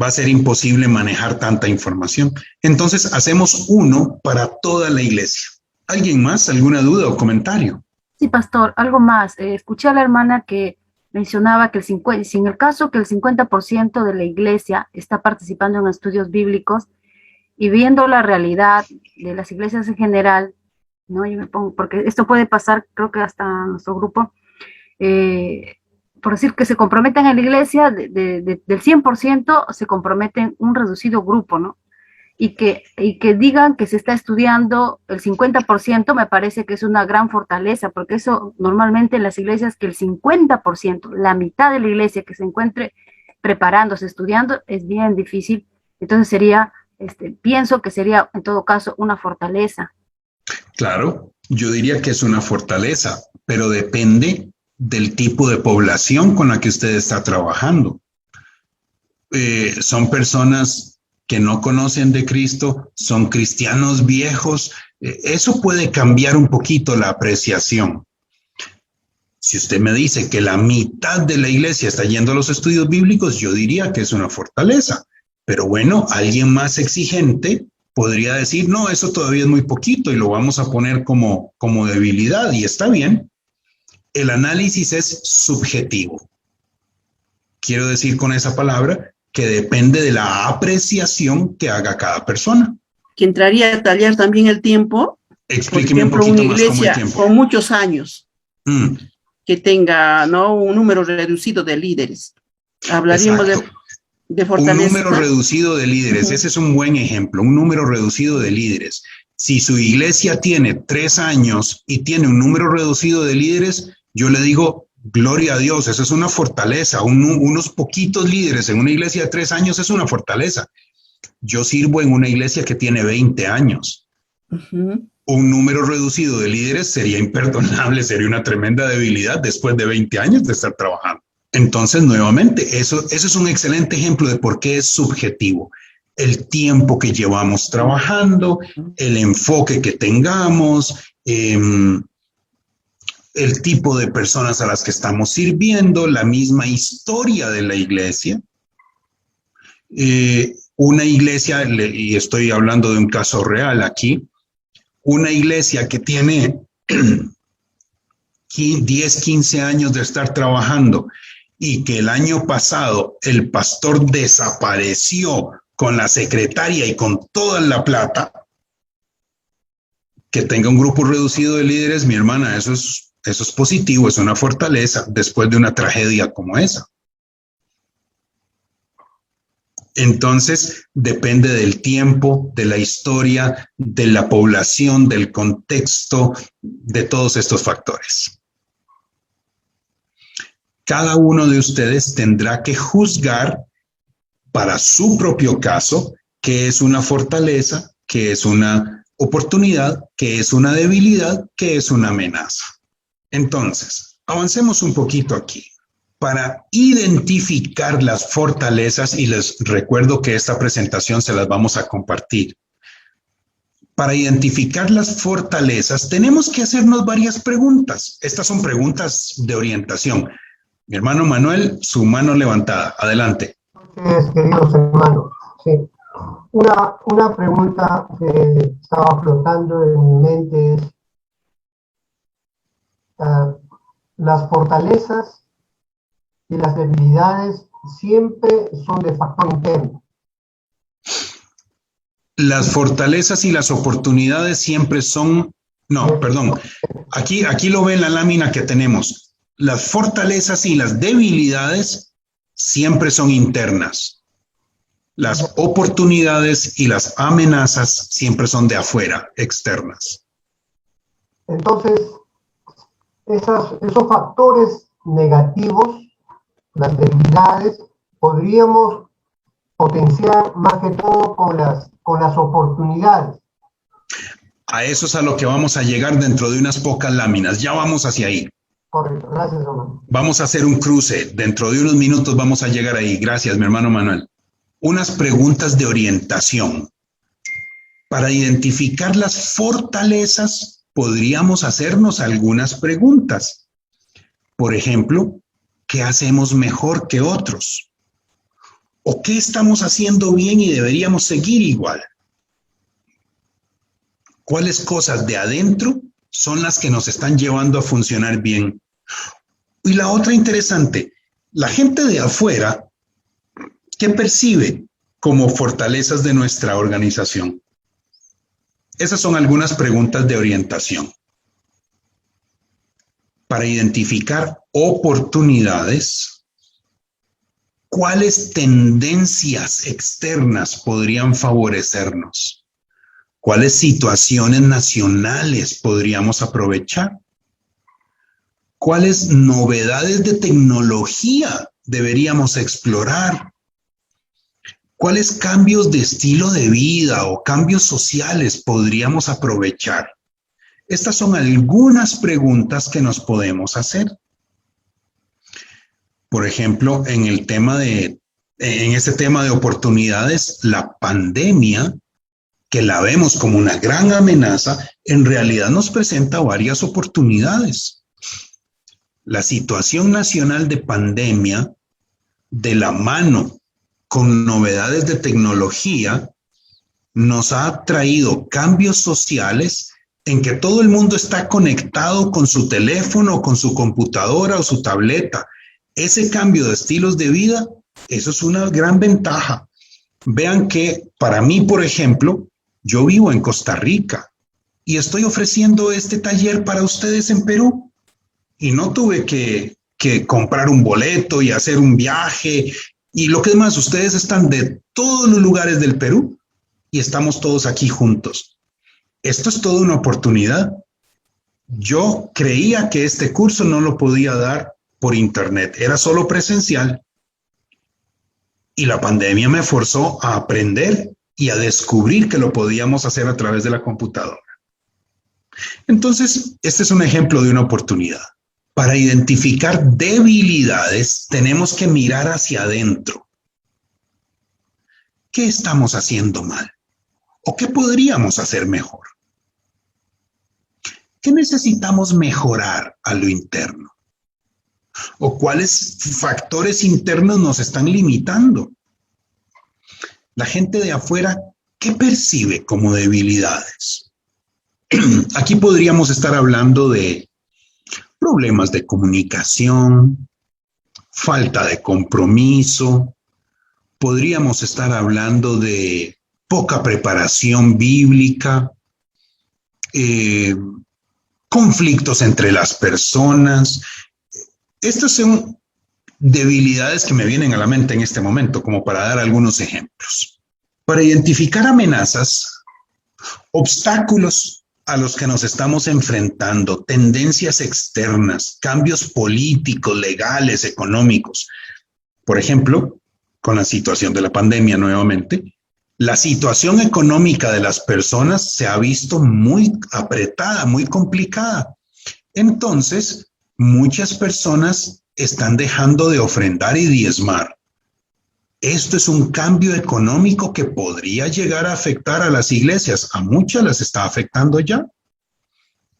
Va a ser imposible manejar tanta información. Entonces hacemos uno para toda la iglesia. ¿Alguien más? ¿Alguna duda o comentario? Sí, pastor, algo más. Escuché a la hermana que mencionaba que si en el caso que el 50% de la iglesia está participando en estudios bíblicos y viendo la realidad de las iglesias en general, ¿no? Yo me pongo, porque esto puede pasar, creo que hasta nuestro grupo, por decir que se comprometen en la iglesia, del 100% se comprometen un reducido grupo, ¿no? Y que digan que se está estudiando el 50%, me parece que es una gran fortaleza, porque eso normalmente en las iglesias, que el 50%, la mitad de la iglesia que se encuentre preparándose, estudiando, es bien difícil. Entonces sería, pienso que sería en todo caso una fortaleza. Claro, yo diría que es una fortaleza, pero depende del tipo de población con la que usted está trabajando. Son personas que no conocen de Cristo, son cristianos viejos. Eso puede cambiar un poquito la apreciación. Si usted me dice que la mitad de la iglesia está yendo a los estudios bíblicos, yo diría que es una fortaleza. Pero bueno, alguien más exigente podría decir, no, eso todavía es muy poquito y lo vamos a poner como debilidad, y está bien. El análisis es subjetivo. Quiero decir con esa palabra que depende de la apreciación que haga cada persona. Que entraría a tallar también el tiempo. Explíqueme por ejemplo, un poquito una más cómo el iglesia tiempo. con muchos años, que tenga, ¿no?, un número reducido de líderes. Hablaríamos de fortaleza. Un número reducido de líderes, ese es un buen ejemplo, un número reducido de líderes. Si su iglesia tiene 3 años y tiene un número reducido de líderes, yo le digo, gloria a Dios, eso es una fortaleza. Unos poquitos líderes en una iglesia de 3 años es una fortaleza. Yo sirvo en una iglesia que tiene 20 años. Un número reducido de líderes sería imperdonable, sería una tremenda debilidad después de 20 años de estar trabajando. Entonces, nuevamente, eso es un excelente ejemplo de por qué es subjetivo. El tiempo que llevamos trabajando, el enfoque que tengamos, el tipo de personas a las que estamos sirviendo, la misma historia de la iglesia. Una iglesia, y estoy hablando de un caso real aquí, una iglesia que tiene 10, 15 años de estar trabajando y que el año pasado el pastor desapareció con la secretaria y con toda la plata, que tenga un grupo reducido de líderes, mi hermana, eso es positivo, es una fortaleza después de una tragedia como esa. Entonces, depende del tiempo, de la historia, de la población, del contexto, de todos estos factores. cada uno de ustedes tendrá que juzgar para su propio caso qué es una fortaleza, qué es una oportunidad, qué es una debilidad, qué es una amenaza. Entonces, avancemos un poquito aquí. Para identificar las fortalezas, y les recuerdo que esta presentación se las vamos a compartir. Para identificar las fortalezas, tenemos que hacernos varias preguntas. Estas son preguntas de orientación. Mi hermano Manuel, su mano levantada. Adelante. Queridos hermanos, sí. Una pregunta que estaba flotando en mi mente es, las fortalezas y las debilidades siempre son de factor interno. Las fortalezas y las oportunidades siempre son... No, perdón. Aquí lo ve en la lámina que tenemos. Las fortalezas y las debilidades siempre son internas. Las oportunidades y las amenazas siempre son de afuera, externas. Entonces, esos factores negativos, las debilidades, podríamos potenciar más que todo con las oportunidades. A eso es a lo que vamos a llegar dentro de unas pocas láminas. Ya vamos hacia ahí. Correcto, gracias, hermano. Vamos a hacer un cruce. Dentro de unos minutos vamos a llegar ahí. Gracias, mi hermano Manuel. Unas preguntas de orientación. Para identificar las fortalezas, podríamos hacernos algunas preguntas. Por ejemplo, ¿qué hacemos mejor que otros? ¿O qué estamos haciendo bien y deberíamos seguir igual? ¿Cuáles cosas de adentro son las que nos están llevando a funcionar bien? Y la otra interesante, la gente de afuera, ¿qué percibe como fortalezas de nuestra organización? Esas son algunas preguntas de orientación. Para identificar oportunidades, ¿cuáles tendencias externas podrían favorecernos? ¿Cuáles situaciones nacionales podríamos aprovechar? ¿Cuáles novedades de tecnología deberíamos explorar? ¿Cuáles cambios de estilo de vida o cambios sociales podríamos aprovechar? Estas son algunas preguntas que nos podemos hacer. Por ejemplo, en este tema de oportunidades, la pandemia, que la vemos como una gran amenaza, en realidad nos presenta varias oportunidades. La situación nacional de pandemia, de la mano con novedades de tecnología, nos ha traído cambios sociales en que todo el mundo está conectado con su teléfono, con su computadora o su tableta. Ese cambio de estilos de vida, eso es una gran ventaja. Vean que para mí, por ejemplo, yo vivo en Costa Rica y estoy ofreciendo este taller para ustedes en Perú. Y no tuve que comprar un boleto y hacer un viaje. Y lo que es más, ustedes están de todos los lugares del Perú y estamos todos aquí juntos. Esto es toda una oportunidad. Yo creía que este curso no lo podía dar por internet, era solo presencial. Y la pandemia me forzó a aprender y a descubrir que lo podíamos hacer a través de la computadora. Entonces, este es un ejemplo de una oportunidad. Para identificar debilidades, tenemos que mirar hacia adentro. ¿Qué estamos haciendo mal? ¿O qué podríamos hacer mejor? ¿Qué necesitamos mejorar a lo interno? ¿O cuáles factores internos nos están limitando? La gente de afuera, ¿qué percibe como debilidades? Aquí podríamos estar hablando de problemas de comunicación, falta de compromiso. Podríamos estar hablando de poca preparación bíblica, conflictos entre las personas. Estas son debilidades que me vienen a la mente en este momento, como para dar algunos ejemplos. Para identificar amenazas, obstáculos a los que nos estamos enfrentando, tendencias externas, cambios políticos, legales, económicos, por ejemplo, con la situación de la pandemia nuevamente, la situación económica de las personas se ha visto muy apretada, muy complicada. Entonces, muchas personas están dejando de ofrendar y diezmar. Esto es un cambio económico que podría llegar a afectar a las iglesias. A muchas las está afectando ya.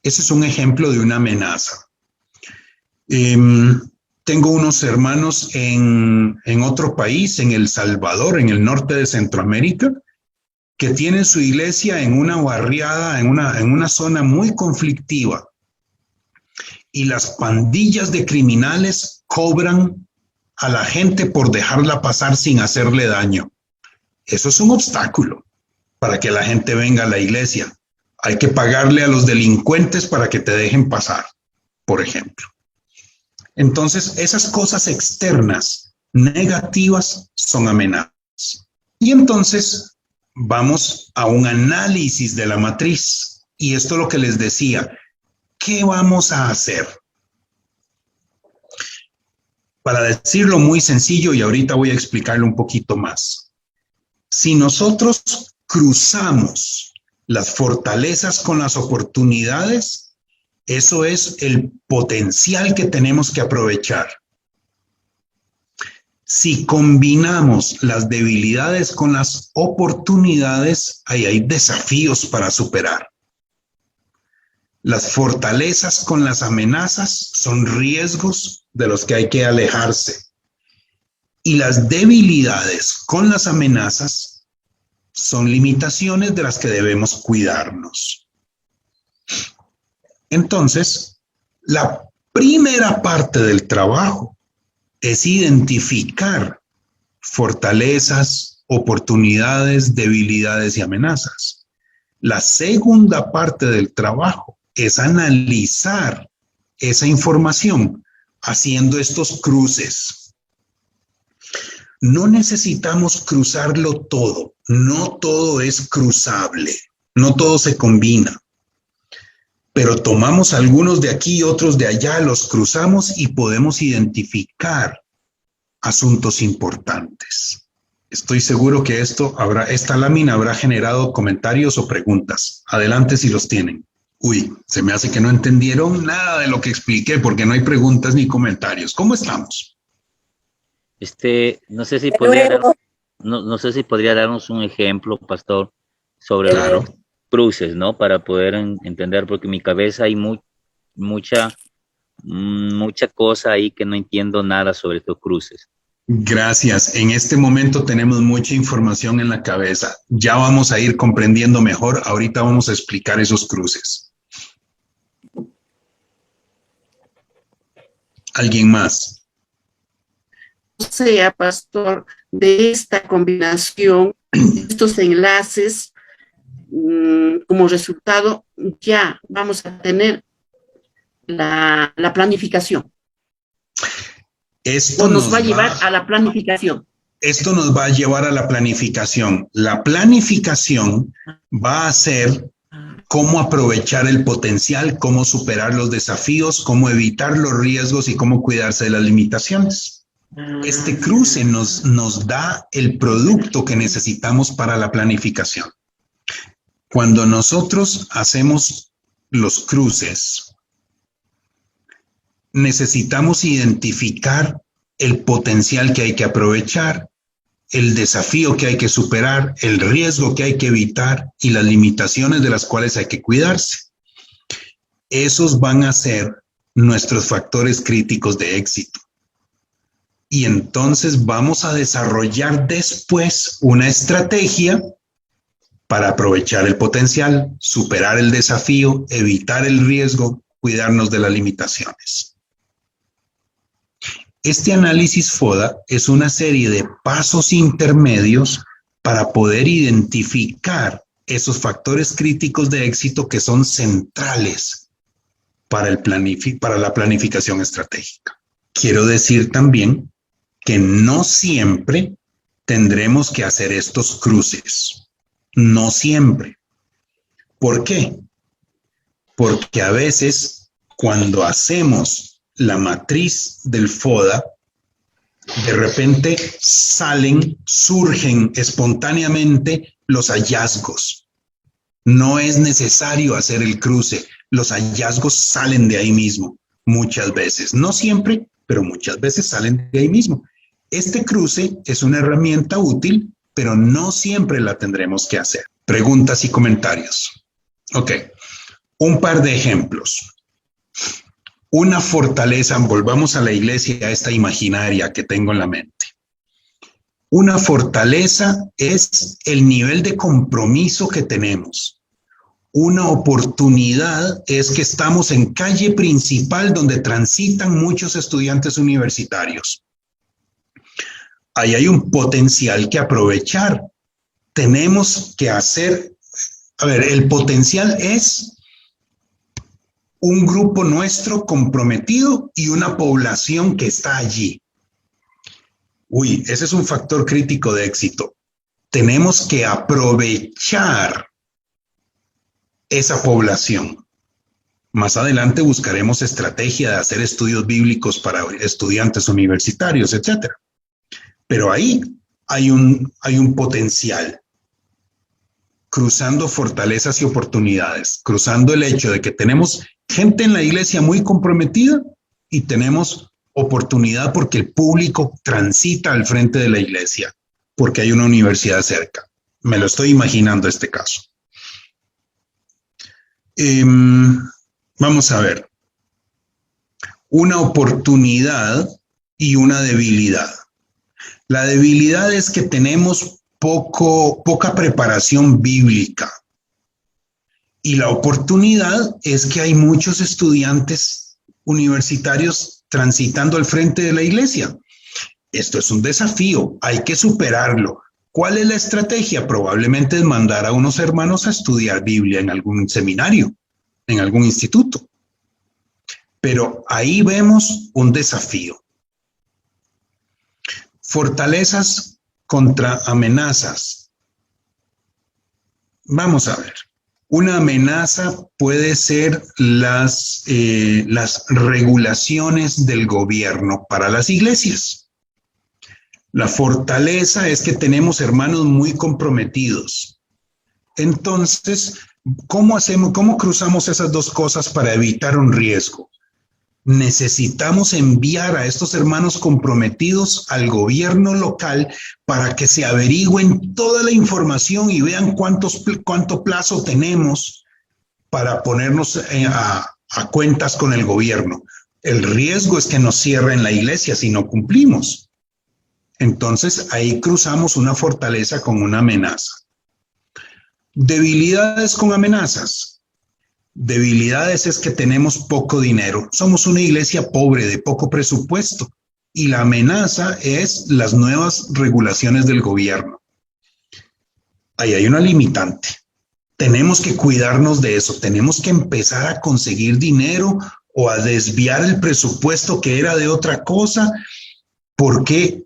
Ese es un ejemplo de una amenaza. Tengo unos hermanos en otro país, en El Salvador, en el norte de Centroamérica, que tienen su iglesia en una barriada, en una zona muy conflictiva. Y las pandillas de criminales cobran a la gente por dejarla pasar sin hacerle daño. Eso es un obstáculo para que la gente venga a la iglesia. Hay que pagarle a los delincuentes para que te dejen pasar, por ejemplo. Entonces, esas cosas externas negativas son amenazas. Y entonces vamos a un análisis de la matriz. Y esto es lo que les decía. ¿Qué vamos a hacer? Para decirlo muy sencillo, y ahorita voy a explicarlo un poquito más. Si nosotros cruzamos las fortalezas con las oportunidades, eso es el potencial que tenemos que aprovechar. Si combinamos las debilidades con las oportunidades, ahí hay desafíos para superar. Las fortalezas con las amenazas son riesgos de los que hay que alejarse. Y las debilidades con las amenazas son limitaciones de las que debemos cuidarnos. Entonces, la primera parte del trabajo es identificar fortalezas, oportunidades, debilidades y amenazas. La segunda parte del trabajo es analizar esa información haciendo estos cruces. No necesitamos cruzarlo todo, no todo es cruzable, no todo se combina, pero tomamos algunos de aquí y otros de allá, los cruzamos y podemos identificar asuntos importantes. Estoy seguro que esta lámina habrá generado comentarios o preguntas. Adelante si los tienen. Uy, se me hace que no entendieron nada de lo que expliqué porque no hay preguntas ni comentarios. ¿Cómo estamos? No sé si podría darnos un ejemplo, pastor, sobre los cruces, ¿no? Para poder entender, porque en mi cabeza hay mucha cosa ahí que no entiendo nada sobre estos cruces. Gracias. En este momento tenemos mucha información en la cabeza. Ya vamos a ir comprendiendo mejor. Ahorita vamos a explicar esos cruces. ¿Alguien más? O sea, pastor, de esta combinación, estos enlaces, como resultado, ya vamos a tener la planificación. Esto nos va a llevar a la planificación. Esto nos va a llevar a la planificación. La planificación va a ser cómo aprovechar el potencial, cómo superar los desafíos, cómo evitar los riesgos y cómo cuidarse de las limitaciones. Este cruce nos da el producto que necesitamos para la planificación. Cuando nosotros hacemos los cruces, necesitamos identificar el potencial que hay que aprovechar, el desafío que hay que superar, el riesgo que hay que evitar y las limitaciones de las cuales hay que cuidarse. Esos van a ser nuestros factores críticos de éxito. Y entonces vamos a desarrollar después una estrategia para aprovechar el potencial, superar el desafío, evitar el riesgo, cuidarnos de las limitaciones. Este análisis FODA es una serie de pasos intermedios para poder identificar esos factores críticos de éxito que son centrales para la planificación estratégica. Quiero decir también que no siempre tendremos que hacer estos cruces. No siempre. ¿Por qué? porque a veces cuando hacemos la matriz del FODA, de repente surgen espontáneamente los hallazgos. No es necesario hacer el cruce, los hallazgos salen de ahí mismo, muchas veces. No siempre, pero muchas veces salen de ahí mismo. Este cruce es una herramienta útil, pero no siempre la tendremos que hacer. Preguntas y comentarios. Ok, un par de ejemplos. Una fortaleza, volvamos a la iglesia, a esta imaginaria que tengo en la mente. Una fortaleza es el nivel de compromiso que tenemos. Una oportunidad es que estamos en calle principal donde transitan muchos estudiantes universitarios. Ahí hay un potencial que aprovechar. Tenemos que hacer, el potencial es un grupo nuestro comprometido y una población que está allí. Ese es un factor crítico de éxito. Tenemos que aprovechar esa población. Más adelante buscaremos estrategia de hacer estudios bíblicos para estudiantes universitarios, etc. Pero ahí hay un potencial. Cruzando fortalezas y oportunidades, cruzando el hecho de que tenemos gente en la iglesia muy comprometida y tenemos oportunidad porque el público transita al frente de la iglesia, porque hay una universidad cerca. Me lo estoy imaginando este caso. Vamos a ver. Una oportunidad y una debilidad. La debilidad es que tenemos poca preparación bíblica. Y la oportunidad es que hay muchos estudiantes universitarios transitando al frente de la iglesia. Esto es un desafío, hay que superarlo. ¿Cuál es la estrategia? Probablemente es mandar a unos hermanos a estudiar Biblia en algún seminario, en algún instituto. Pero ahí vemos un desafío. Fortalezas contra amenazas. Vamos a ver. Una amenaza puede ser las regulaciones del gobierno para las iglesias. La fortaleza es que tenemos hermanos muy comprometidos. Entonces, ¿cómo cruzamos esas dos cosas para evitar un riesgo? Necesitamos enviar a estos hermanos comprometidos al gobierno local para que se averigüen toda la información y vean cuánto plazo tenemos para ponernos a cuentas con el gobierno. El riesgo es que nos cierren la iglesia si no cumplimos. Entonces ahí cruzamos una fortaleza con una amenaza. Debilidades con amenazas. Debilidades es que tenemos poco dinero. Somos una iglesia pobre, de poco presupuesto. Y la amenaza es las nuevas regulaciones del gobierno. Ahí hay una limitante. Tenemos que cuidarnos de eso. Tenemos que empezar a conseguir dinero o a desviar el presupuesto que era de otra cosa, porque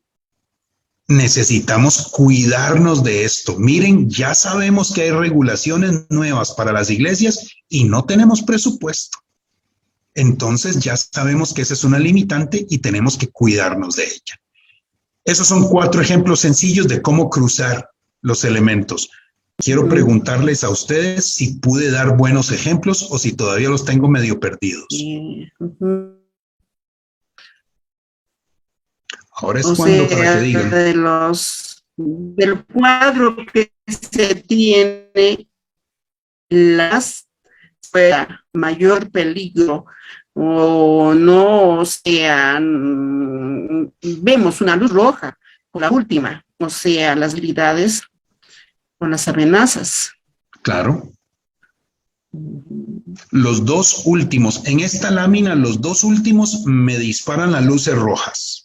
necesitamos cuidarnos de esto. Miren, ya sabemos que hay regulaciones nuevas para las iglesias y no tenemos presupuesto. Entonces ya sabemos que esa es una limitante y tenemos que cuidarnos de ella. Esos son 4 ejemplos sencillos de cómo cruzar los elementos. Quiero preguntarles a ustedes si pude dar buenos ejemplos o si todavía los tengo medio perdidos. Ahora es cuando para que digan. Del cuadro que se tiene, fuera mayor peligro o no, vemos una luz roja con la última, las habilidades con las amenazas. Claro. Los 2 últimos, en esta lámina, los 2 últimos me disparan las luces rojas.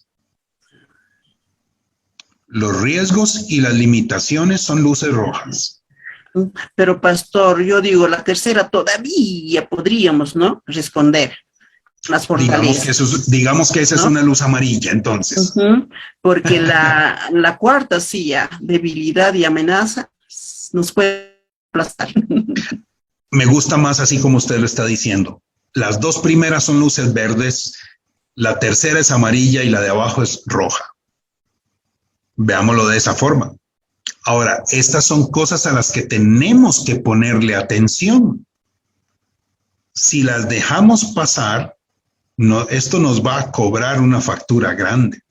Los riesgos y las limitaciones son luces rojas. Pero pastor, yo digo, la tercera todavía podríamos, ¿no?, responder. Las fortalezas. Digamos que esa, ¿no?, es una luz amarilla, entonces. Porque la cuarta silla, debilidad y amenaza, nos puede aplastar. me gusta más así como usted lo está diciendo. Las dos primeras son luces verdes, la tercera es amarilla y la de abajo es roja. Veámoslo de esa forma. Ahora, estas son cosas a las que tenemos que ponerle atención. Si las dejamos pasar, esto nos va a cobrar una factura grande.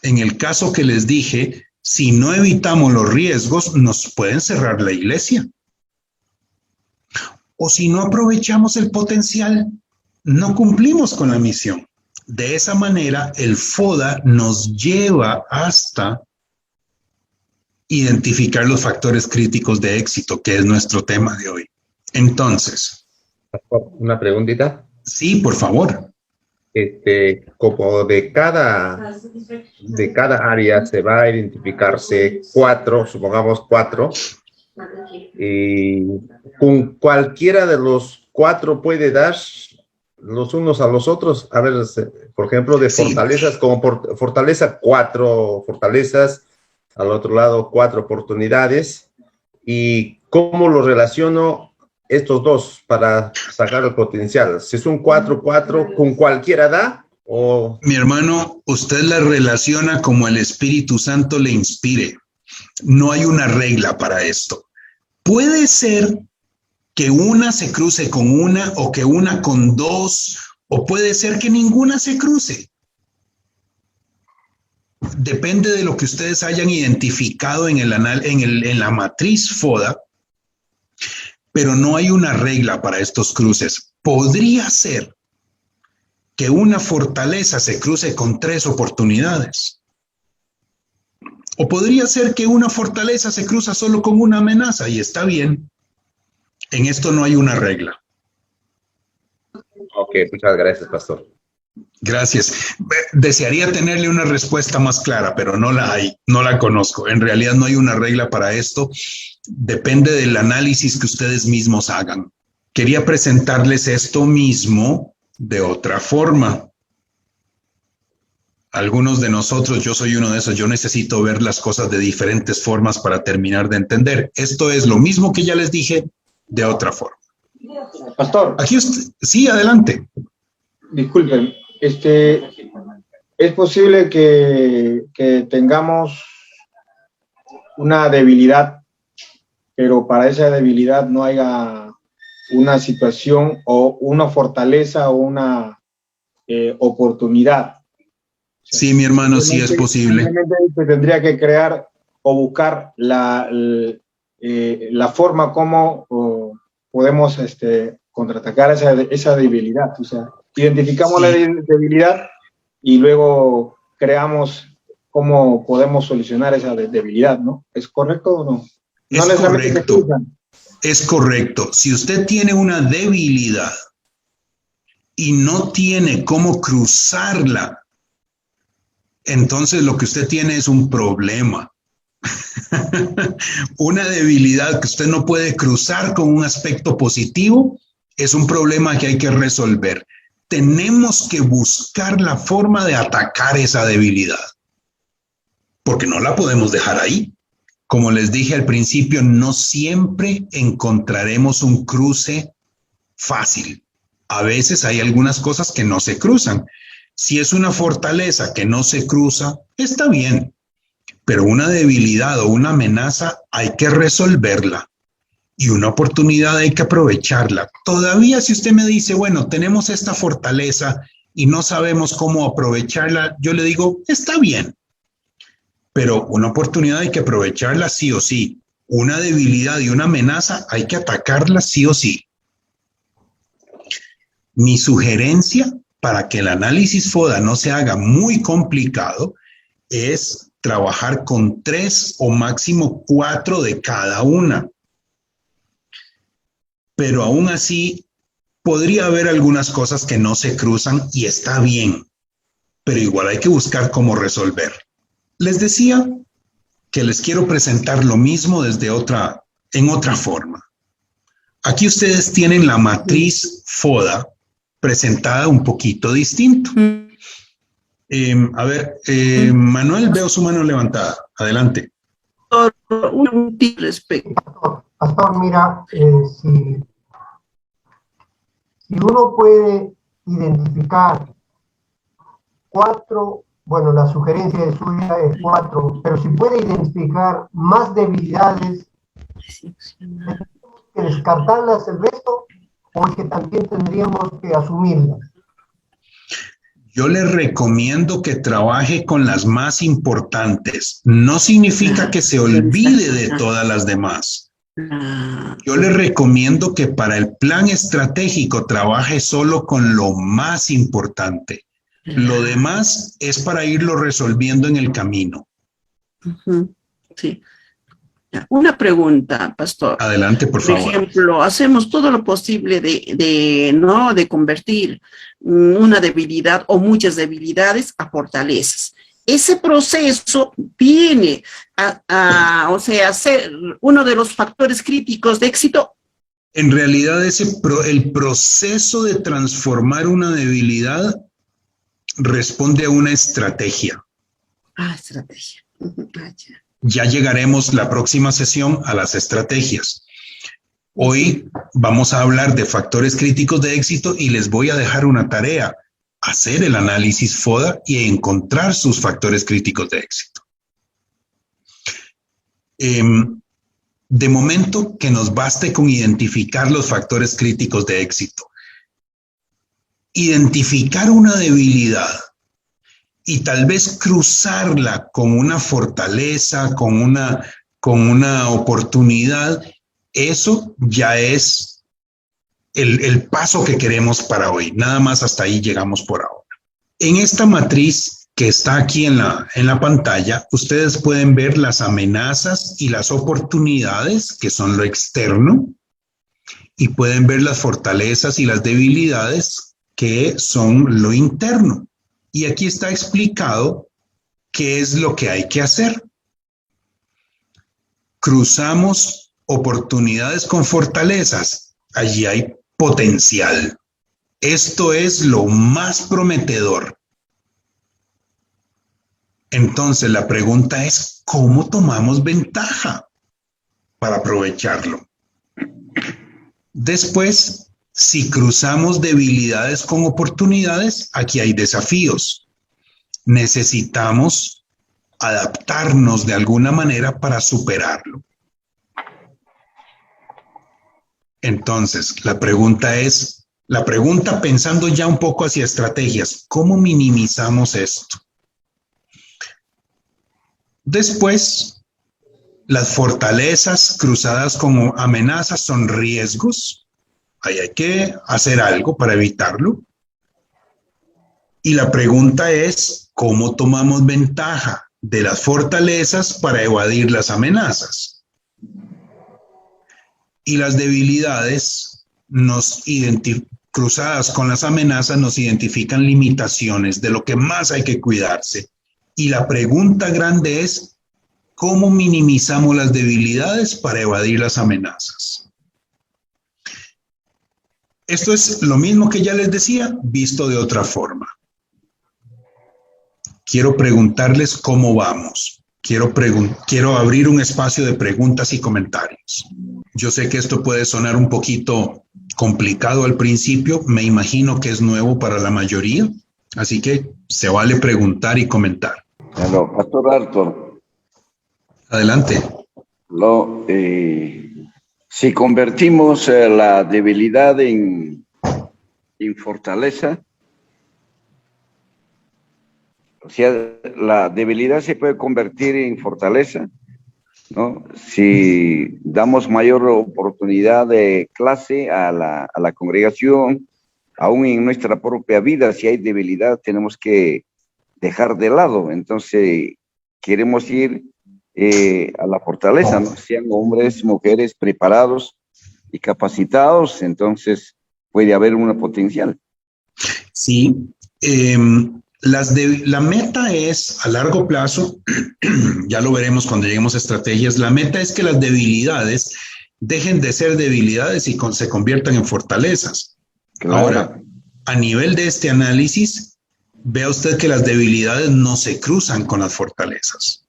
En el caso que les dije, si no evitamos los riesgos, nos pueden cerrar la iglesia. O si no aprovechamos el potencial, no cumplimos con la misión. De esa manera, el FODA nos lleva hasta identificar los factores críticos de éxito, que es nuestro tema de hoy. Entonces. Una preguntita. Sí, por favor. Como de cada área se va a identificarse 4, supongamos 4, y con cualquiera de los 4 puede dar los unos a los otros. A ver, por ejemplo, de fortalezas, sí. Como por fortaleza 4 fortalezas, al otro lado 4 oportunidades, y cómo lo relaciono estos dos para sacar el potencial. Si es un 4-4, ¿con cualquiera da? O... Mi hermano, usted la relaciona como el Espíritu Santo le inspire. No hay una regla para esto. Puede ser que una se cruce con una, o que una con 2, o puede ser que ninguna se cruce. Depende de lo que ustedes hayan identificado en la matriz FODA, pero no hay una regla para estos cruces. Podría ser que una fortaleza se cruce con 3 oportunidades. O podría ser que una fortaleza se cruza solo con una amenaza, y está bien. En esto no hay una regla. Ok, muchas gracias, pastor. Gracias. Desearía tenerle una respuesta más clara, pero no la hay, no la conozco. En realidad no hay una regla para esto. Depende del análisis que ustedes mismos hagan. Quería presentarles esto mismo de otra forma. Algunos de nosotros, yo soy uno de esos, yo necesito ver las cosas de diferentes formas para terminar de entender. Esto es lo mismo que ya les dije, de otra forma. Pastor. Aquí usted, sí, adelante. Disculpen, ¿es posible que tengamos una debilidad, pero para esa debilidad no haya una situación o una fortaleza o una oportunidad? Sí, mi hermano, sí es posible. Simplemente se tendría que crear o buscar la forma como podemos contraatacar esa debilidad. O sea, identificamos la debilidad y luego creamos cómo podemos solucionar esa debilidad, ¿no? ¿Es correcto o no? Es correcto. Es correcto. Si usted tiene una debilidad y no tiene cómo cruzarla, entonces lo que usted tiene es un problema. Una debilidad que usted no puede cruzar con un aspecto positivo es un problema que hay que resolver. Tenemos que buscar la forma de atacar esa debilidad, porque no la podemos dejar ahí. Como les dije al principio, no siempre encontraremos un cruce fácil. A veces hay algunas cosas que no se cruzan. Si es una fortaleza que no se cruza, está bien, pero una debilidad o una amenaza hay que resolverla. Y una oportunidad hay que aprovecharla. Todavía si usted me dice, bueno, tenemos esta fortaleza y no sabemos cómo aprovecharla, yo le digo, está bien. Pero una oportunidad hay que aprovecharla sí o sí. Una debilidad y una amenaza hay que atacarla sí o sí. Mi sugerencia para que el análisis FODA no se haga muy complicado es trabajar con 3 o máximo 4 de cada una. Pero aún así, podría haber algunas cosas que no se cruzan y está bien, pero igual hay que buscar cómo resolver. Les decía que les quiero presentar lo mismo en otra forma. Aquí ustedes tienen la matriz FODA presentada un poquito distinto. Manuel, veo su mano levantada. Adelante. Un respecto. Pastor, mira, si uno puede identificar 4, bueno, la sugerencia de suya es 4, pero si puede identificar más debilidades, ¿tenemos que descartarlas el resto o es que también tendríamos que asumirlas? Yo le recomiendo que trabaje con las más importantes. No significa que se olvide de todas las demás. Yo le recomiendo que para el plan estratégico trabaje solo con lo más importante. Lo demás es para irlo resolviendo en el camino. Sí. Una pregunta, pastor. Adelante, por favor. Por ejemplo, hacemos todo lo posible de convertir una debilidad o muchas debilidades a fortalezas. Ese proceso viene a ser uno de los factores críticos de éxito. En realidad, el proceso de transformar una debilidad responde a una estrategia. Estrategia. Ya llegaremos la próxima sesión a las estrategias. Hoy vamos a hablar de factores críticos de éxito y les voy a dejar una tarea: hacer el análisis FODA y encontrar sus factores críticos de éxito. De momento, que nos baste con identificar los factores críticos de éxito. Identificar una debilidad y tal vez cruzarla con una fortaleza, con una oportunidad, eso ya es el paso que queremos para hoy. Nada más hasta ahí llegamos por ahora. En esta matriz que está aquí en la pantalla, ustedes pueden ver las amenazas y las oportunidades, que son lo externo, y pueden ver las fortalezas y las debilidades, que son lo interno. Y aquí está explicado qué es lo que hay que hacer. Cruzamos oportunidades con fortalezas. Allí hay potencial. Esto es lo más prometedor. Entonces la pregunta es, ¿cómo tomamos ventaja para aprovecharlo? Después, si cruzamos debilidades con oportunidades, aquí hay desafíos. Necesitamos adaptarnos de alguna manera para superarlo. Entonces, la pregunta pensando ya un poco hacia estrategias, ¿cómo minimizamos esto? Después, las fortalezas cruzadas con amenazas son riesgos. Ahí hay que hacer algo para evitarlo. Y la pregunta es, ¿cómo tomamos ventaja de las fortalezas para evadir las amenazas? Y las debilidades cruzadas con las amenazas nos identifican limitaciones de lo que más hay que cuidarse. Y la pregunta grande es, ¿cómo minimizamos las debilidades para evadir las amenazas? Esto es lo mismo que ya les decía, visto de otra forma. Quiero preguntarles cómo vamos. Quiero abrir un espacio de preguntas y comentarios. Yo sé que esto puede sonar un poquito complicado al principio. Me imagino que es nuevo para la mayoría. Así que se vale preguntar y comentar. Hello, Pastor Arthur. Adelante. Si convertimos la debilidad en fortaleza, o sea, la debilidad se puede convertir en fortaleza, ¿no? Si damos mayor oportunidad de clase a la congregación, aún en nuestra propia vida, si hay debilidad, tenemos que dejar de lado. Entonces, queremos ir a la fortaleza, ¿no? Sean hombres, mujeres preparados y capacitados, entonces puede haber una potencial. Sí, la meta es a largo plazo, ya lo veremos cuando lleguemos a estrategias, la meta es que las debilidades dejen de ser debilidades y se conviertan en fortalezas. Claro. Ahora, a nivel de este análisis, vea usted que las debilidades no se cruzan con las fortalezas.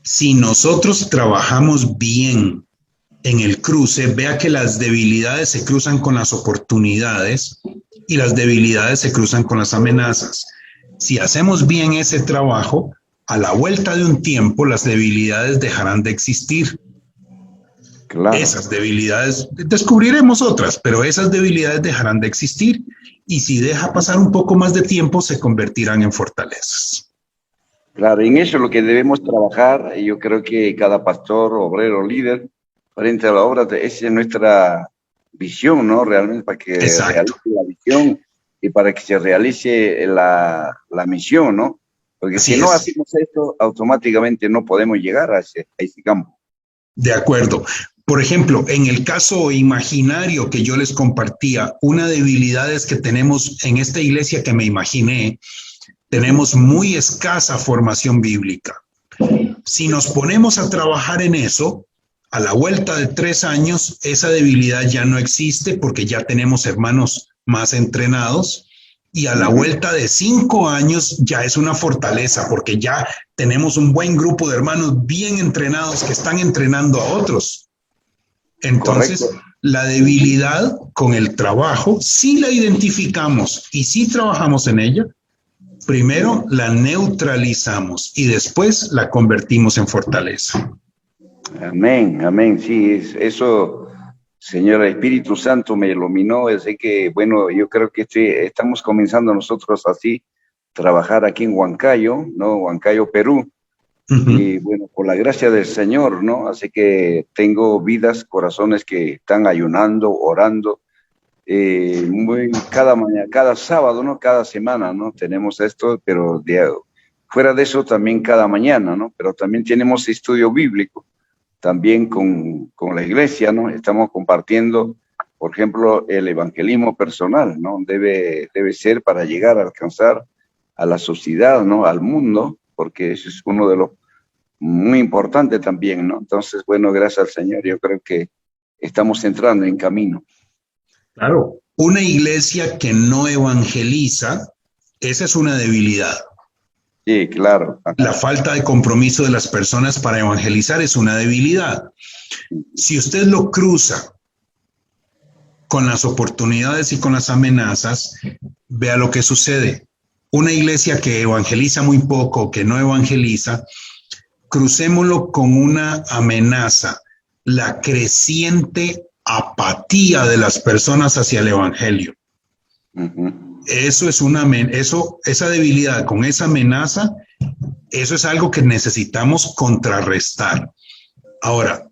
Si nosotros trabajamos bien en el cruce, vea que las debilidades se cruzan con las oportunidades y las debilidades se cruzan con las amenazas. Si hacemos bien ese trabajo, a la vuelta de un tiempo las debilidades dejarán de existir. Claro. Esas debilidades, descubriremos otras, pero esas debilidades dejarán de existir y si deja pasar un poco más de tiempo se convertirán en fortalezas. Claro, en eso es lo que debemos trabajar. Yo creo que cada pastor, obrero, líder, frente a la obra, esa es nuestra visión, ¿no? Realmente para que realice la visión y para que se realice la misión, ¿no? Porque si no hacemos esto, automáticamente no podemos llegar a ese campo. De acuerdo. Por ejemplo, en el caso imaginario que yo les compartía, una debilidad es que tenemos en esta iglesia que me imaginé, tenemos muy escasa formación bíblica. Si nos ponemos a trabajar en eso, a la vuelta de 3 años, esa debilidad ya no existe porque ya tenemos hermanos más entrenados y a la vuelta de 5 años ya es una fortaleza porque ya tenemos un buen grupo de hermanos bien entrenados que están entrenando a otros. Entonces, correcto, la debilidad con el trabajo, si la identificamos y si trabajamos en ella, primero la neutralizamos y después la convertimos en fortaleza. Amén, amén. Sí, eso, Señor, el Espíritu Santo me iluminó. Así que, bueno, yo creo que estamos comenzando nosotros así, trabajar aquí en Huancayo, ¿no? Huancayo, Perú. Y bueno, por la gracia del Señor, ¿no? Así que tengo vidas, corazones que están ayunando, orando, cada mañana, cada sábado, ¿no? Cada semana, ¿no? Tenemos esto, pero fuera de eso también cada mañana, ¿no? Pero también tenemos estudio bíblico, también con la iglesia, ¿no? Estamos compartiendo, por ejemplo, el evangelismo personal, ¿no? Debe ser para llegar a alcanzar a la sociedad, ¿no? Al mundo, porque eso es uno de los muy importante también, ¿no? Entonces, bueno, gracias al Señor, yo creo que estamos entrando en camino. Claro. Una iglesia que no evangeliza, esa es una debilidad. Sí, claro. La falta de compromiso de las personas para evangelizar es una debilidad. Si usted lo cruza con las oportunidades y con las amenazas, vea lo que sucede. Una iglesia que evangeliza muy poco, que no evangeliza, crucémoslo con una amenaza, la creciente apatía de las personas hacia el evangelio. Eso es esa debilidad con esa amenaza, eso es algo que necesitamos contrarrestar. Ahora,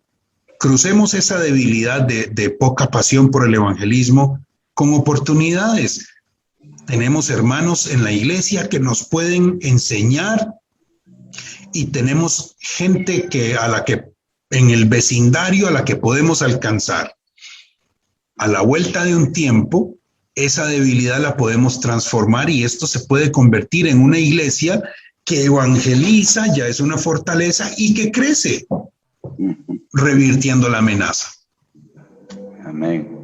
crucemos esa debilidad de poca pasión por el evangelismo con oportunidades. Tenemos hermanos en la iglesia que nos pueden enseñar y tenemos gente a la que en el vecindario a la que podemos alcanzar. A la vuelta de un tiempo, esa debilidad la podemos transformar y esto se puede convertir en una iglesia que evangeliza, ya es una fortaleza y que crece, revirtiendo la amenaza. Amén.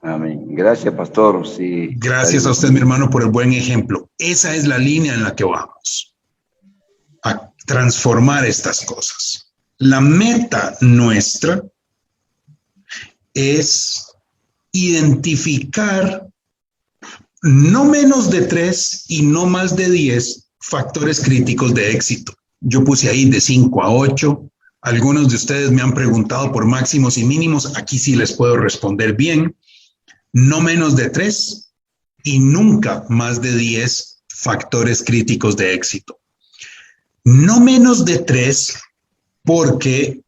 Amén. Gracias, pastor. Sí. Gracias a usted, mi hermano, por el buen ejemplo. Esa es la línea en la que vamos, a transformar estas cosas. La meta nuestra es identificar no menos de 3 y no más de 10 factores críticos de éxito. Yo puse ahí de 5 a 8. Algunos de ustedes me han preguntado por máximos y mínimos. Aquí sí les puedo responder bien. No menos de 3 y nunca más de 10 factores críticos de éxito. No menos de 3 porque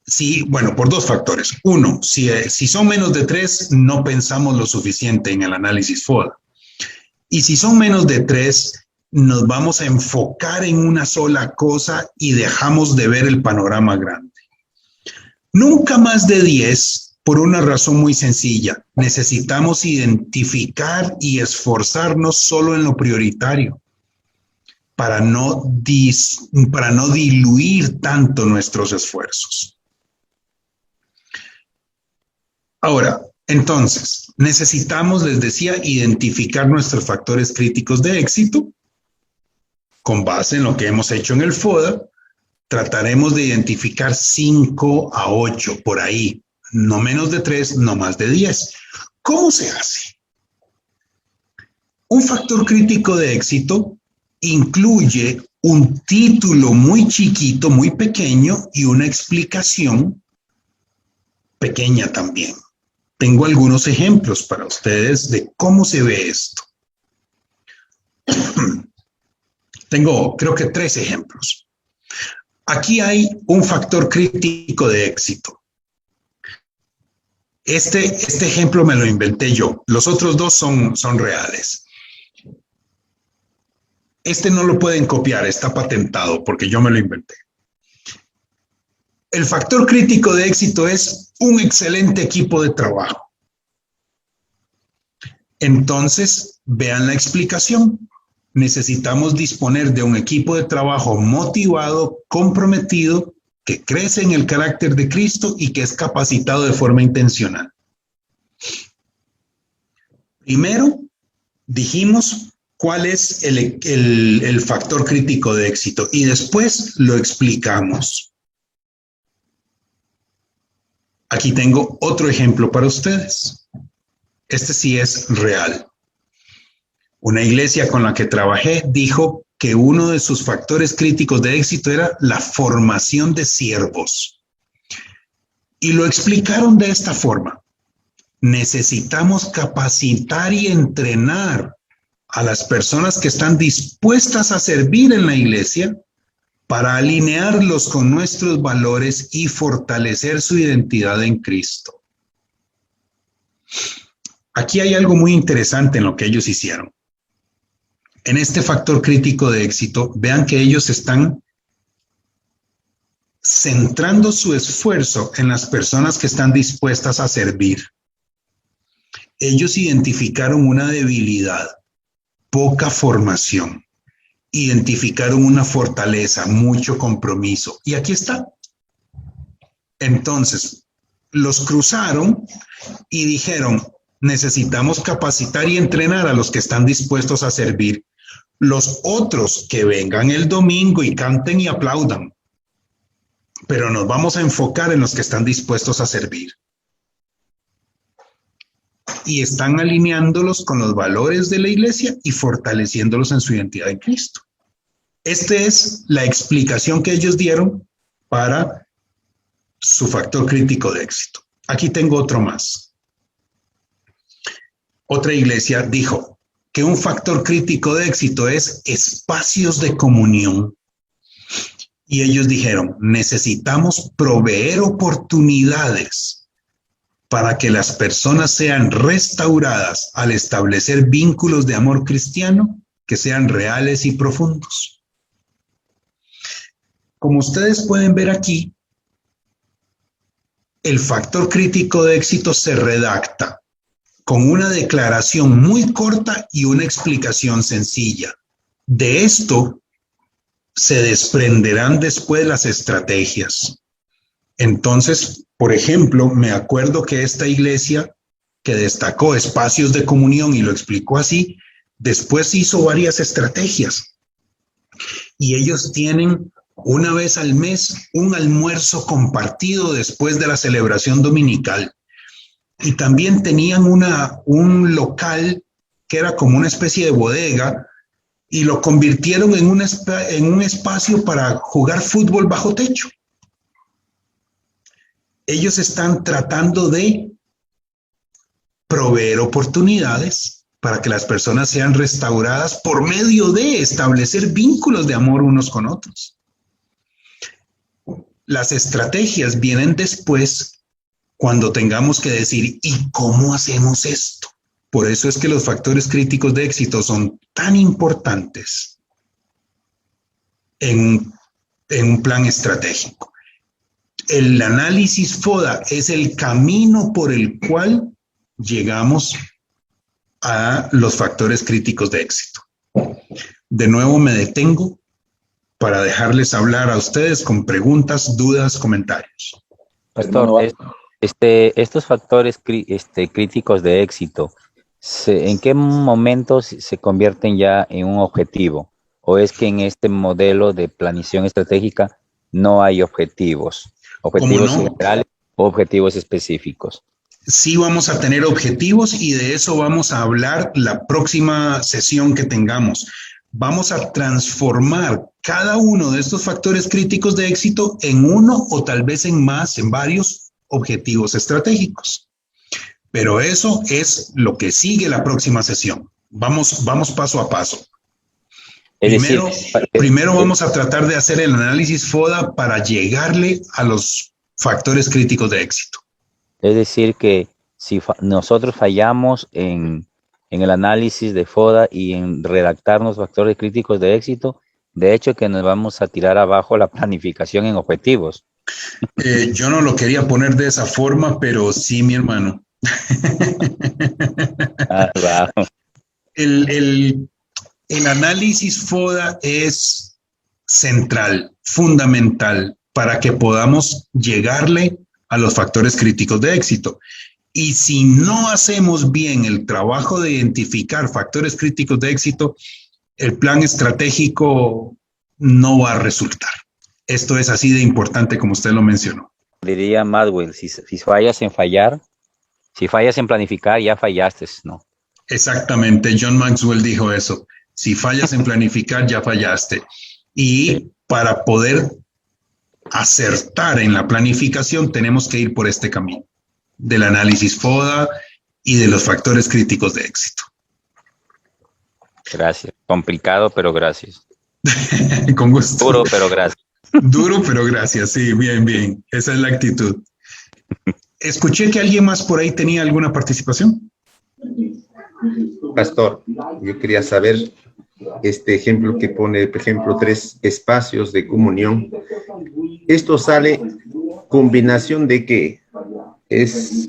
sí, bueno, por 2 factores. Uno, si son menos de 3, no pensamos lo suficiente en el análisis FODA. Y si son menos de 3, nos vamos a enfocar en una sola cosa y dejamos de ver el panorama grande. Nunca más de 10, por una razón muy sencilla. Necesitamos identificar y esforzarnos solo en lo prioritario para no diluir tanto nuestros esfuerzos. Ahora, entonces, necesitamos, les decía, identificar nuestros factores críticos de éxito con base en lo que hemos hecho en el FODA trataremos de identificar 5 a 8 por ahí, no menos de 3, no más de 10. ¿Cómo se hace? Un factor crítico de éxito incluye un título muy chiquito, muy pequeño y una explicación pequeña también. Tengo algunos ejemplos para ustedes de cómo se ve esto. Tengo, creo que 3 ejemplos. Aquí hay un factor crítico de éxito. Este ejemplo me lo inventé yo. Los otros 2 son reales. Este no lo pueden copiar, está patentado porque yo me lo inventé. El factor crítico de éxito es un excelente equipo de trabajo. Entonces, vean la explicación. Necesitamos disponer de un equipo de trabajo motivado, comprometido, que crece en el carácter de Cristo y que es capacitado de forma intencional. Primero, dijimos cuál es el factor crítico de éxito y después lo explicamos. Aquí tengo otro ejemplo para ustedes. Este sí es real. Una iglesia con la que trabajé dijo que uno de sus factores críticos de éxito era la formación de siervos. Y lo explicaron de esta forma. Necesitamos capacitar y entrenar a las personas que están dispuestas a servir en la iglesia para alinearlos con nuestros valores y fortalecer su identidad en Cristo. Aquí hay algo muy interesante en lo que ellos hicieron. En este factor crítico de éxito, vean que ellos están centrando su esfuerzo en las personas que están dispuestas a servir. Ellos identificaron una debilidad, poca formación. Identificaron una fortaleza, mucho compromiso. Y aquí está. Entonces, los cruzaron y dijeron, necesitamos capacitar y entrenar a los que están dispuestos a servir. Los otros que vengan el domingo y canten y aplaudan. Pero nos vamos a enfocar en los que están dispuestos a servir. Y están alineándolos con los valores de la iglesia y fortaleciéndolos en su identidad en Cristo. Esta es la explicación que ellos dieron para su factor crítico de éxito. Aquí tengo otro más. Otra iglesia dijo que un factor crítico de éxito es espacios de comunión. Y ellos dijeron, necesitamos proveer oportunidades para que las personas sean restauradas al establecer vínculos de amor cristiano que sean reales y profundos. Como ustedes pueden ver aquí, el factor crítico de éxito se redacta con una declaración muy corta y una explicación sencilla. De esto se desprenderán después las estrategias. Entonces, por ejemplo, me acuerdo que esta iglesia que destacó espacios de comunión y lo explicó así, después hizo varias estrategias. Y ellos tienen una vez al mes un almuerzo compartido después de la celebración dominical. Y también tenían un local que era como una especie de bodega y lo convirtieron en un espacio para jugar fútbol bajo techo. Ellos están tratando de proveer oportunidades para que las personas sean restauradas por medio de establecer vínculos de amor unos con otros. Las estrategias vienen después cuando tengamos que decir, ¿y cómo hacemos esto? Por eso es que los factores críticos de éxito son tan importantes en un plan estratégico. El análisis FODA es el camino por el cual llegamos a los factores críticos de éxito. De nuevo me detengo para dejarles hablar a ustedes con preguntas, dudas, comentarios. Pastor, estos factores críticos de éxito, ¿en qué momentos se convierten ya en un objetivo? ¿O es que en este modelo de planificación estratégica no hay objetivos. Objetivos no? generales o objetivos específicos. Sí vamos a tener objetivos y de eso vamos a hablar la próxima sesión que tengamos. Vamos a transformar cada uno de estos factores críticos de éxito en uno o tal vez en varios objetivos estratégicos. Pero eso es lo que sigue la próxima sesión. Vamos paso a paso. Primero vamos a tratar de hacer el análisis FODA para llegarle a los factores críticos de éxito. Es decir, que si nosotros fallamos en el análisis de FODA y en redactar los factores críticos de éxito, de hecho que nos vamos a tirar abajo la planificación en objetivos. Yo no lo quería poner de esa forma, pero sí, mi hermano. Wow. El análisis FODA es central, fundamental, para que podamos llegarle a los factores críticos de éxito. Y si no hacemos bien el trabajo de identificar factores críticos de éxito, el plan estratégico no va a resultar. Esto es así de importante como usted lo mencionó. Diría Madwell, si fallas en fallar, si fallas en planificar, ya fallaste, ¿no? Exactamente, John Maxwell dijo eso. Si fallas en planificar, ya fallaste. Y para poder acertar en la planificación, tenemos que ir por este camino del análisis FODA y de los factores críticos de éxito. Gracias. Complicado, pero gracias. Con gusto. Duro, pero gracias. Duro, pero gracias. Sí, bien, bien. Esa es la actitud. Escuché que alguien más por ahí tenía alguna participación. Pastor, yo quería saber este ejemplo que pone, por ejemplo, 3 espacios de comunión. Esto sale combinación de qué? ¿Es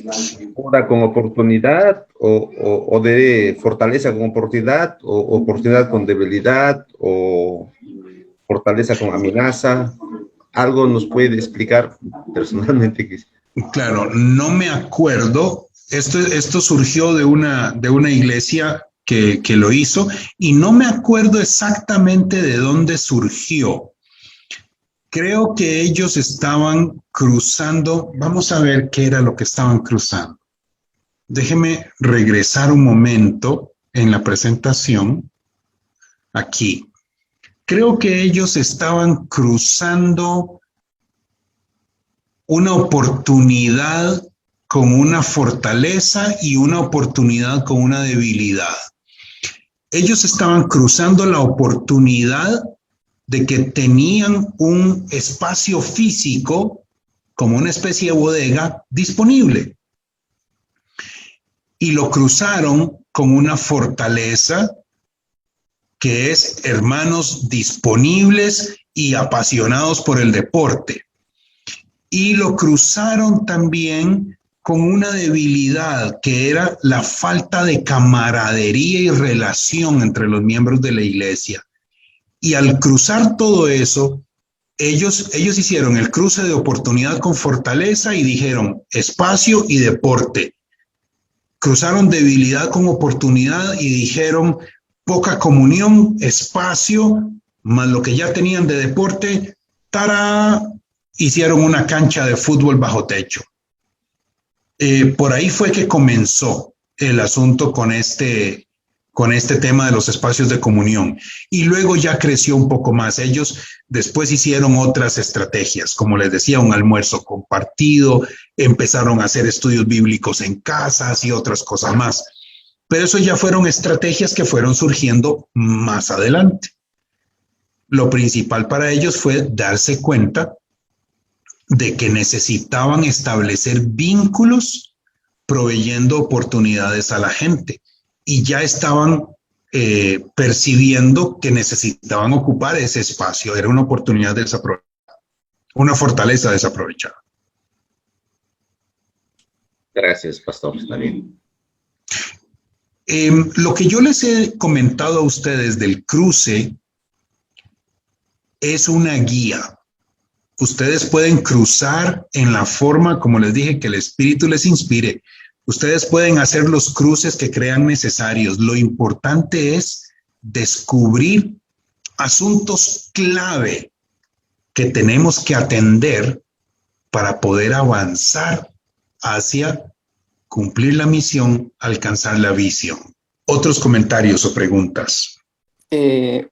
hora con oportunidad o de fortaleza con oportunidad o oportunidad con debilidad o fortaleza con amenaza? ¿Algo nos puede explicar personalmente? Claro, no me acuerdo. Esto surgió de una iglesia que lo hizo y no me acuerdo exactamente de dónde surgió. Creo que ellos estaban cruzando. Vamos a ver qué era lo que estaban cruzando. Déjeme regresar un momento en la presentación. Aquí. Creo que ellos estaban cruzando una oportunidad con una fortaleza y una oportunidad con una debilidad. Ellos estaban cruzando la oportunidad de que tenían un espacio físico, como una especie de bodega, disponible. Y lo cruzaron con una fortaleza que es hermanos disponibles y apasionados por el deporte. Y lo cruzaron también con una debilidad que era la falta de camaradería y relación entre los miembros de la iglesia. Y al cruzar todo eso, ellos hicieron el cruce de oportunidad con fortaleza y dijeron espacio y deporte. Cruzaron debilidad con oportunidad y dijeron poca comunión, espacio, más lo que ya tenían de deporte, ¡tará! Hicieron una cancha de fútbol bajo techo. Por ahí fue que comenzó el asunto con este tema de los espacios de comunión. Y luego ya creció un poco más. Ellos después hicieron otras estrategias, como les decía, un almuerzo compartido, empezaron a hacer estudios bíblicos en casas y otras cosas más. Pero eso ya fueron estrategias que fueron surgiendo más adelante. Lo principal para ellos fue darse cuenta de que necesitaban establecer vínculos proveyendo oportunidades a la gente y ya estaban percibiendo que necesitaban ocupar ese espacio. Era una oportunidad desaprovechada, una fortaleza desaprovechada. Gracias, pastor. Está bien. Lo que yo les he comentado a ustedes del cruce es una guía. Ustedes pueden cruzar en la forma, como les dije, que el Espíritu les inspire. Ustedes pueden hacer los cruces que crean necesarios. Lo importante es descubrir asuntos clave que tenemos que atender para poder avanzar hacia cumplir la misión, alcanzar la visión. ¿Otros comentarios o preguntas?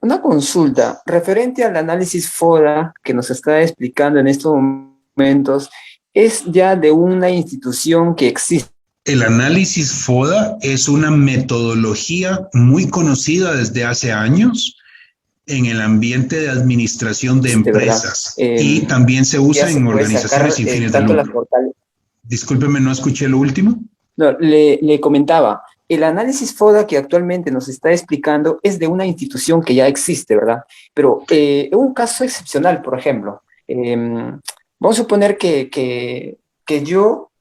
Una consulta referente al análisis FODA que nos está explicando en estos momentos, ¿es ya de una institución que existe? El análisis FODA es una metodología muy conocida desde hace años en el ambiente de administración de empresas y también se usa en organizaciones sin fines de lucro. Discúlpeme, no escuché lo último. No, le comentaba, el análisis FODA que actualmente nos está explicando es de una institución que ya existe, ¿verdad? Pero un caso excepcional, por ejemplo, vamos a suponer que yo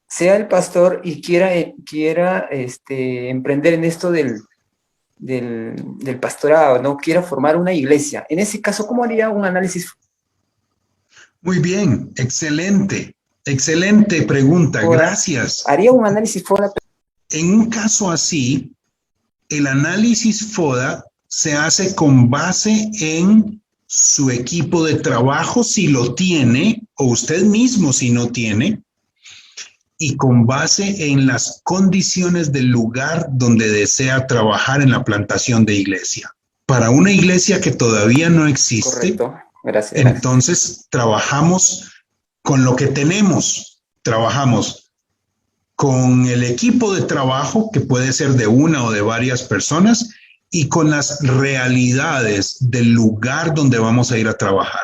sea el pastor y quiera emprender en esto del pastorado, ¿no? Quiera formar una iglesia. En ese caso, ¿cómo haría un análisis? Muy bien, excelente pregunta, gracias. ¿Haría un análisis FODA? En un caso así, el análisis FODA se hace con base en su equipo de trabajo, si lo tiene, o usted mismo si no tiene, y con base en las condiciones del lugar donde desea trabajar en la plantación de iglesia. Para una iglesia que todavía no existe, correcto. Gracias. Entonces trabajamos con lo que tenemos, trabajamos con el equipo de trabajo, que puede ser de una o de varias personas, y con las realidades del lugar donde vamos a ir a trabajar.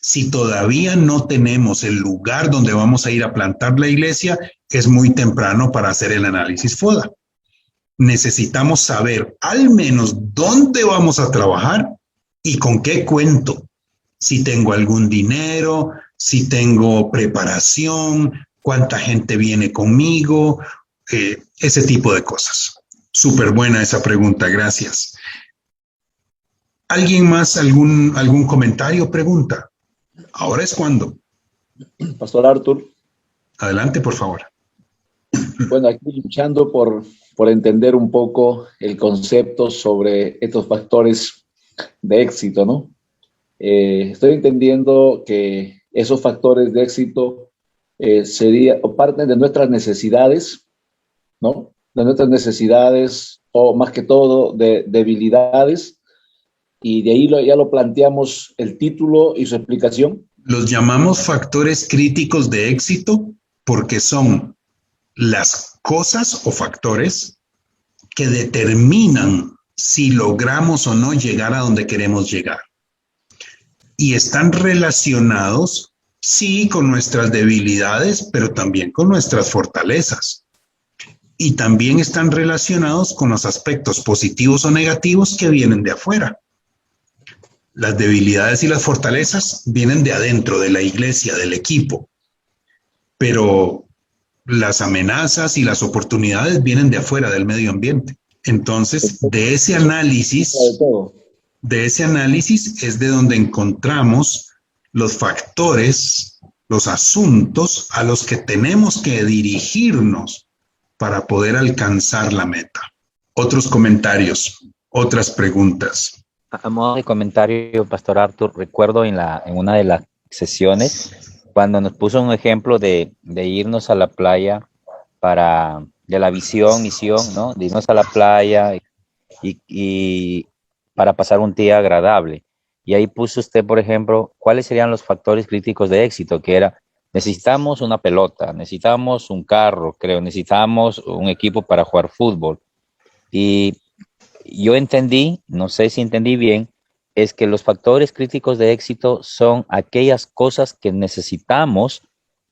Si todavía no tenemos el lugar donde vamos a ir a plantar la iglesia, es muy temprano para hacer el análisis FODA. Necesitamos saber al menos dónde vamos a trabajar y con qué cuento. Si tengo algún dinero, si tengo preparación, cuánta gente viene conmigo, ese tipo de cosas. Súper buena esa pregunta, gracias. ¿Alguien más, algún comentario o pregunta? Ahora es cuando. Pastor Arthur. Adelante, por favor. Bueno, aquí luchando por entender un poco el concepto sobre estos factores de éxito, ¿no? Estoy entendiendo que esos factores de éxito parten de nuestras necesidades, ¿no? De nuestras necesidades, o más que todo, de debilidades, y de ahí ya lo planteamos el título y su explicación. Los llamamos factores críticos de éxito porque son las cosas o factores que determinan si logramos o no llegar a donde queremos llegar. Y están relacionados, sí, con nuestras debilidades, pero también con nuestras fortalezas. Y también están relacionados con los aspectos positivos o negativos que vienen de afuera. Las debilidades y las fortalezas vienen de adentro, de la iglesia, del equipo. Pero las amenazas y las oportunidades vienen de afuera, del medio ambiente. Entonces, de ese análisis es de donde encontramos los factores, los asuntos a los que tenemos que dirigirnos para poder alcanzar la meta. Otros comentarios, otras preguntas. A modo de comentario, Pastor Arthur, recuerdo en una de las sesiones cuando nos puso un ejemplo de irnos a la playa de la misión, ¿no? De irnos a la playa y para pasar un día agradable. Y ahí puso usted, por ejemplo, cuáles serían los factores críticos de éxito, que era, necesitamos una pelota, necesitamos un carro, necesitamos un equipo para jugar fútbol. Y yo entendí, no sé si entendí bien, es que los factores críticos de éxito son aquellas cosas que necesitamos.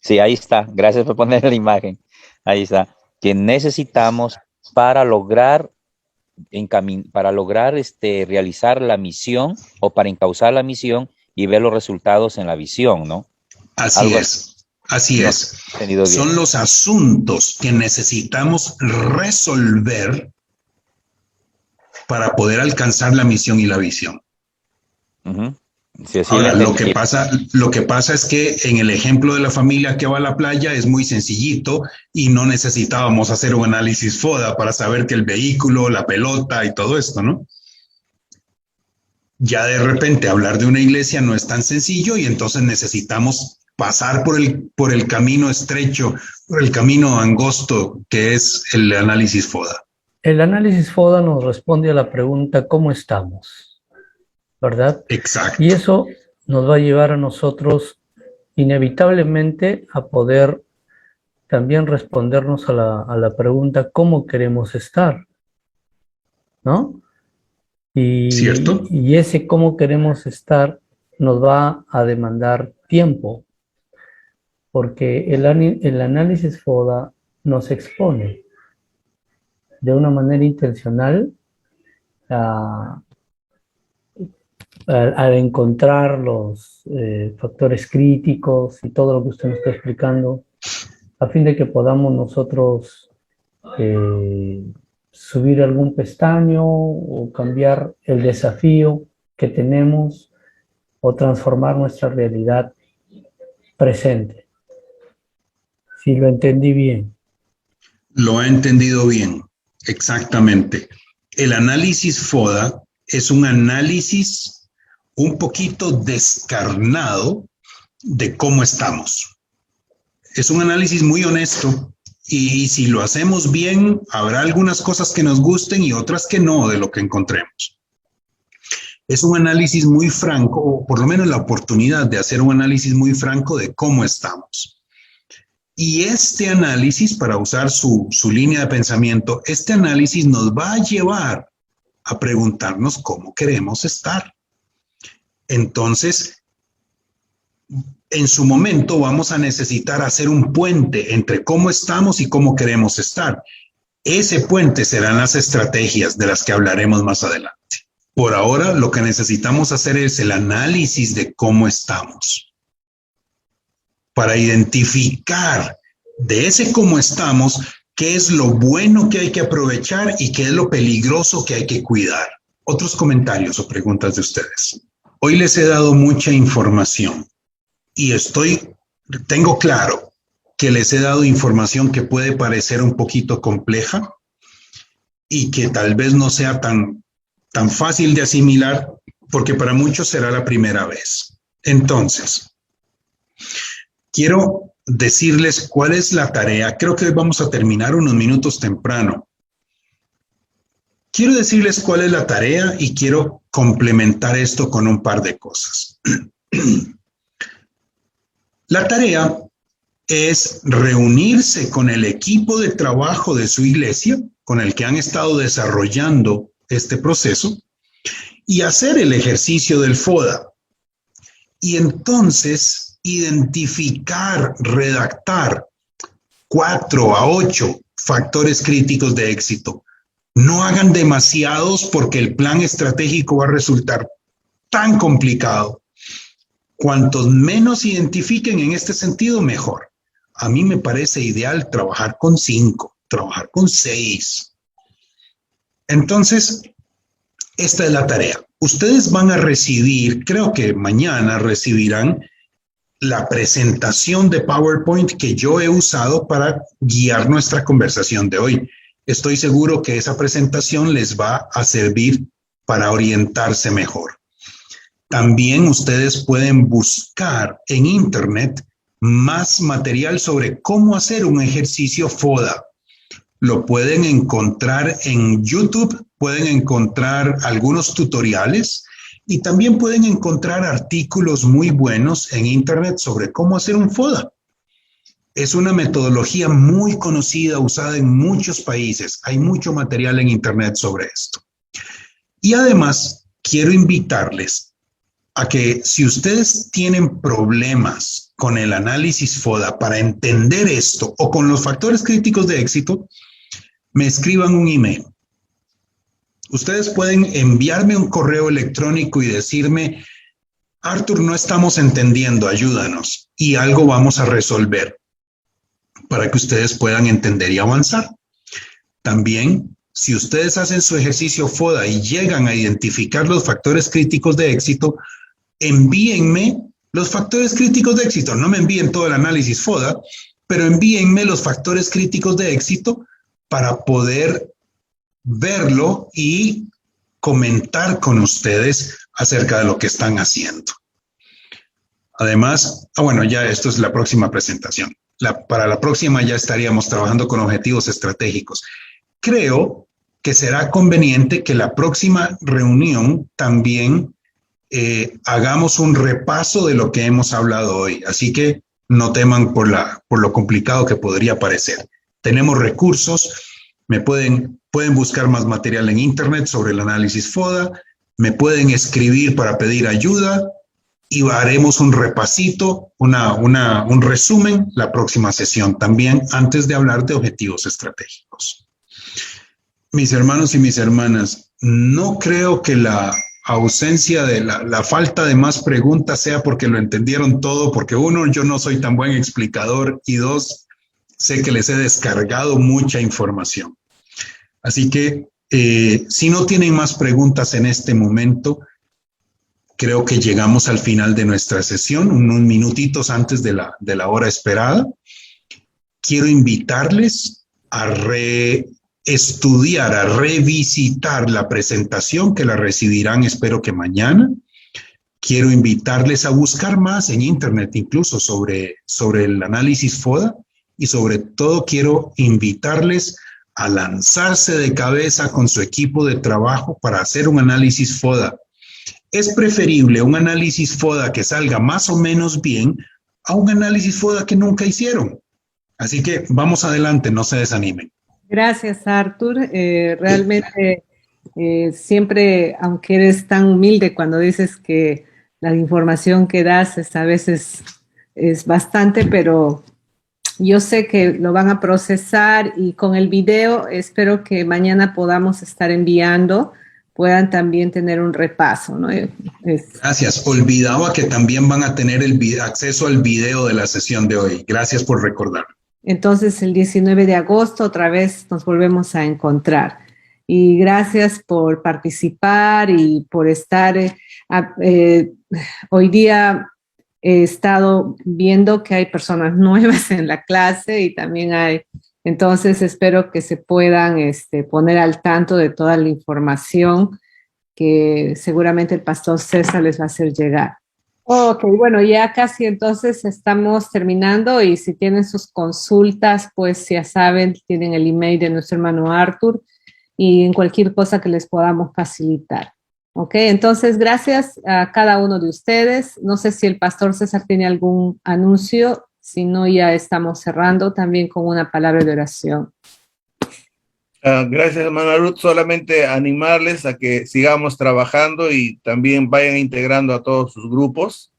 Sí, ahí está, gracias por poner la imagen, ahí está, que necesitamos para lograr realizar la misión o para encauzar la misión y ver los resultados en la visión, ¿no? Así es. Son los asuntos que necesitamos resolver para poder alcanzar la misión y la visión. Sí, ahora, lo que pasa es que en el ejemplo de la familia que va a la playa es muy sencillito y no necesitábamos hacer un análisis FODA para saber que el vehículo, la pelota y todo esto, ¿no? Ya de repente hablar de una iglesia no es tan sencillo y entonces necesitamos pasar por el camino estrecho, por el camino angosto que es el análisis FODA. El análisis FODA nos responde a la pregunta ¿cómo estamos? ¿Verdad? Exacto. Y eso nos va a llevar a nosotros inevitablemente a poder también respondernos a la pregunta ¿cómo queremos estar? ¿No? ¿Cierto? Y ese cómo queremos estar nos va a demandar tiempo, porque el análisis FODA nos expone de una manera intencional al encontrar los factores críticos y todo lo que usted nos está explicando, a fin de que podamos nosotros subir algún pestaño o cambiar el desafío que tenemos o transformar nuestra realidad presente. Si lo entendí bien. Lo ha entendido bien, exactamente. El análisis FODA es un análisis un poquito descarnado de cómo estamos. Es un análisis muy honesto y si lo hacemos bien, habrá algunas cosas que nos gusten y otras que no de lo que encontremos. Es un análisis muy franco, o por lo menos la oportunidad de hacer un análisis muy franco de cómo estamos. Y este análisis, para usar su línea de pensamiento, este análisis nos va a llevar a preguntarnos cómo queremos estar. Entonces, en su momento vamos a necesitar hacer un puente entre cómo estamos y cómo queremos estar. Ese puente serán las estrategias de las que hablaremos más adelante. Por ahora, lo que necesitamos hacer es el análisis de cómo estamos, para identificar de ese cómo estamos qué es lo bueno que hay que aprovechar y qué es lo peligroso que hay que cuidar. Otros comentarios o preguntas de ustedes. Hoy les he dado mucha información y tengo claro que les he dado información que puede parecer un poquito compleja y que tal vez no sea tan fácil de asimilar, porque para muchos será la primera vez. Entonces, quiero decirles cuál es la tarea. Creo que hoy vamos a terminar unos minutos temprano. Quiero decirles cuál es la tarea y quiero complementar esto con un par de cosas. La tarea es reunirse con el equipo de trabajo de su iglesia, con el que han estado desarrollando este proceso, y hacer el ejercicio del FODA. Y entonces identificar, redactar 4 a 8 factores críticos de éxito. No hagan demasiados porque el plan estratégico va a resultar tan complicado. Cuantos menos identifiquen en este sentido, mejor. A mí me parece ideal trabajar con 5, trabajar con 6. Entonces, esta es la tarea. Ustedes van a recibir, creo que mañana recibirán la presentación de PowerPoint que yo he usado para guiar nuestra conversación de hoy. Estoy seguro que esa presentación les va a servir para orientarse mejor. También ustedes pueden buscar en Internet más material sobre cómo hacer un ejercicio FODA. Lo pueden encontrar en YouTube, pueden encontrar algunos tutoriales y también pueden encontrar artículos muy buenos en Internet sobre cómo hacer un FODA. Es una metodología muy conocida, usada en muchos países. Hay mucho material en Internet sobre esto. Y además, quiero invitarles a que si ustedes tienen problemas con el análisis FODA para entender esto o con los factores críticos de éxito, me escriban un email. Ustedes pueden enviarme un correo electrónico y decirme, Arthur, no estamos entendiendo, ayúdanos, y algo vamos a resolver para que ustedes puedan entender y avanzar. También, si ustedes hacen su ejercicio FODA y llegan a identificar los factores críticos de éxito, envíenme los factores críticos de éxito. No me envíen todo el análisis FODA, pero envíenme los factores críticos de éxito para poder verlo y comentar con ustedes acerca de lo que están haciendo. Además, bueno, ya esto es la próxima presentación. Para la próxima ya estaríamos trabajando con objetivos estratégicos. Creo que será conveniente que la próxima reunión también hagamos un repaso de lo que hemos hablado hoy. Así que no teman por lo complicado que podría parecer. Tenemos recursos, pueden buscar más material en internet sobre el análisis FODA, me pueden escribir para pedir ayuda y haremos un repasito, un resumen la próxima sesión también antes de hablar de objetivos estratégicos. Mis hermanos y mis hermanas, no creo que la ausencia de la falta de más preguntas sea porque lo entendieron todo, porque uno, yo no soy tan buen explicador y dos, sé que les he descargado mucha información. Así que si no tienen más preguntas en este momento, creo que llegamos al final de nuestra sesión, unos minutitos antes de la hora esperada. Quiero invitarles a estudiar, a revisitar la presentación que la recibirán, espero que mañana. Quiero invitarles a buscar más en internet, incluso sobre el análisis FODA, y sobre todo quiero invitarles a lanzarse de cabeza con su equipo de trabajo para hacer un análisis FODA. Es preferible un análisis FODA que salga más o menos bien a un análisis FODA que nunca hicieron. Así que vamos adelante, no se desanimen. Gracias, Arthur. Realmente siempre, aunque eres tan humilde cuando dices que la información que das a veces es bastante, pero yo sé que lo van a procesar y con el video espero que mañana podamos estar enviando, puedan también tener un repaso, ¿no? Gracias. Olvidaba que también van a tener acceso al video de la sesión de hoy. Gracias por recordar. Entonces, el 19 de agosto otra vez nos volvemos a encontrar. Y gracias por participar y por estar. Hoy día he estado viendo que hay personas nuevas en la clase y también hay. Entonces, espero que se puedan poner al tanto de toda la información que seguramente el pastor César les va a hacer llegar. Ok, bueno, ya casi entonces estamos terminando y si tienen sus consultas, pues ya saben, tienen el email de nuestro hermano Arthur y en cualquier cosa que les podamos facilitar. Ok, entonces gracias a cada uno de ustedes. No sé si el pastor César tiene algún anuncio, si no ya estamos cerrando también con una palabra de oración. Gracias, hermana Ruth. Solamente animarles a que sigamos trabajando y también vayan integrando a todos sus grupos.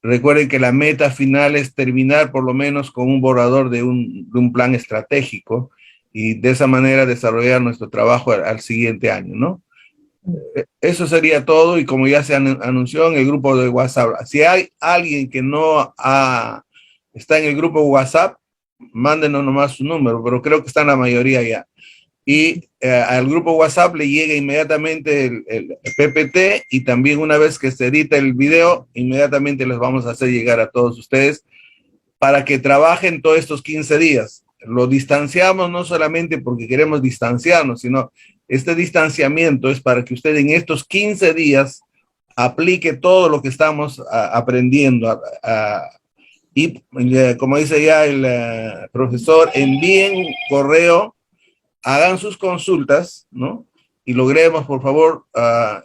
Recuerden que la meta final es terminar por lo menos con un borrador de un plan estratégico y de esa manera desarrollar nuestro trabajo al siguiente año, ¿no? Eso sería todo y como ya se anunció en el grupo de WhatsApp, si hay alguien que no está en el grupo WhatsApp, mándenos nomás su número, pero creo que está en la mayoría ya. Y al grupo WhatsApp le llega inmediatamente el PPT y también una vez que se edita el video, inmediatamente les vamos a hacer llegar a todos ustedes para que trabajen todos estos 15 días. Lo distanciamos no solamente porque queremos distanciarnos, sino este distanciamiento es para que usted en estos 15 días aplique todo lo que estamos aprendiendo y como dice ya el profesor, envíen correo, hagan sus consultas, ¿no? Y logremos, por favor,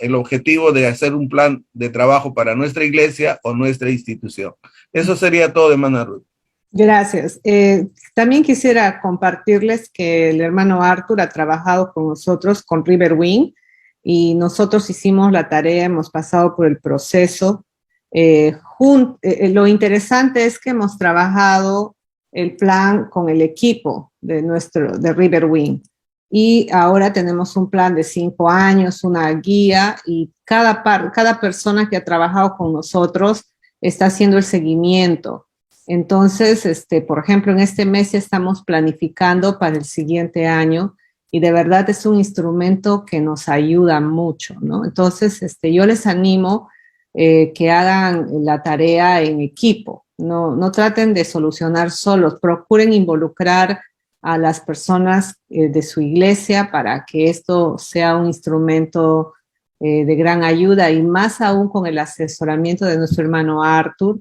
el objetivo de hacer un plan de trabajo para nuestra iglesia o nuestra institución. Eso sería todo, hermana Ruth. Gracias. También quisiera compartirles que el hermano Arthur ha trabajado con nosotros, con Riverwind, y nosotros hicimos la tarea, hemos pasado por el proceso. Lo interesante es que hemos trabajado el plan con el equipo de Riverwind y ahora tenemos un plan de 5 años, una guía y cada persona que ha trabajado con nosotros está haciendo el seguimiento. Entonces, por ejemplo, en este mes ya estamos planificando para el siguiente año y de verdad es un instrumento que nos ayuda mucho, ¿no? Entonces, yo les animo que hagan la tarea en equipo, no traten de solucionar solos, procuren involucrar a las personas de su iglesia para que esto sea un instrumento de gran ayuda, y más aún con el asesoramiento de nuestro hermano Arthur,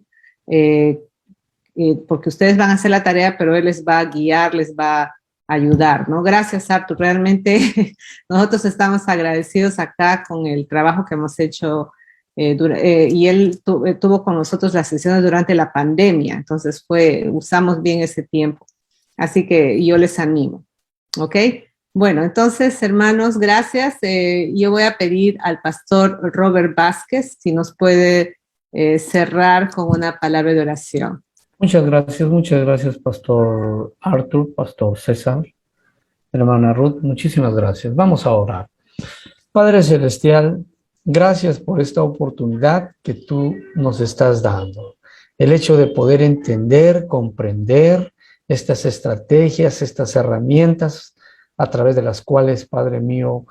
porque ustedes van a hacer la tarea, pero él les va a guiar, les va a ayudar, ¿no? Gracias, Arthur. Realmente nosotros estamos agradecidos acá con el trabajo que hemos hecho, y él tuvo con nosotros las sesiones durante la pandemia, entonces usamos bien ese tiempo. Así que yo les animo, ¿ok? Bueno, entonces, hermanos, gracias. Yo voy a pedir al pastor Robert Vázquez si nos puede cerrar con una palabra de oración. Muchas gracias, Pastor Arthur, Pastor César, hermana Ruth, muchísimas gracias. Vamos a orar. Padre Celestial, gracias por esta oportunidad que tú nos estás dando. El hecho de poder entender, comprender estas estrategias, estas herramientas a través de las cuales, Padre mío,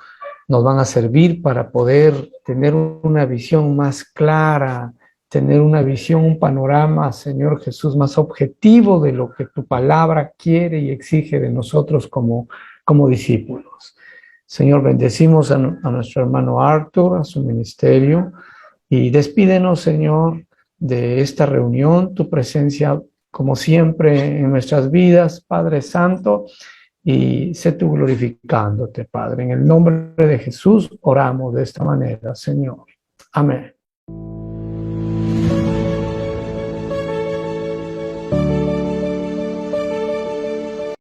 nos van a servir para poder tener una visión más clara, tener una visión, un panorama, Señor Jesús, más objetivo de lo que tu palabra quiere y exige de nosotros como discípulos. Señor, bendecimos a nuestro hermano Arthur, a su ministerio, y despídenos, Señor, de esta reunión, tu presencia como siempre en nuestras vidas, Padre Santo, y sé tú glorificándote, Padre. En el nombre de Jesús oramos de esta manera, Señor. Amén.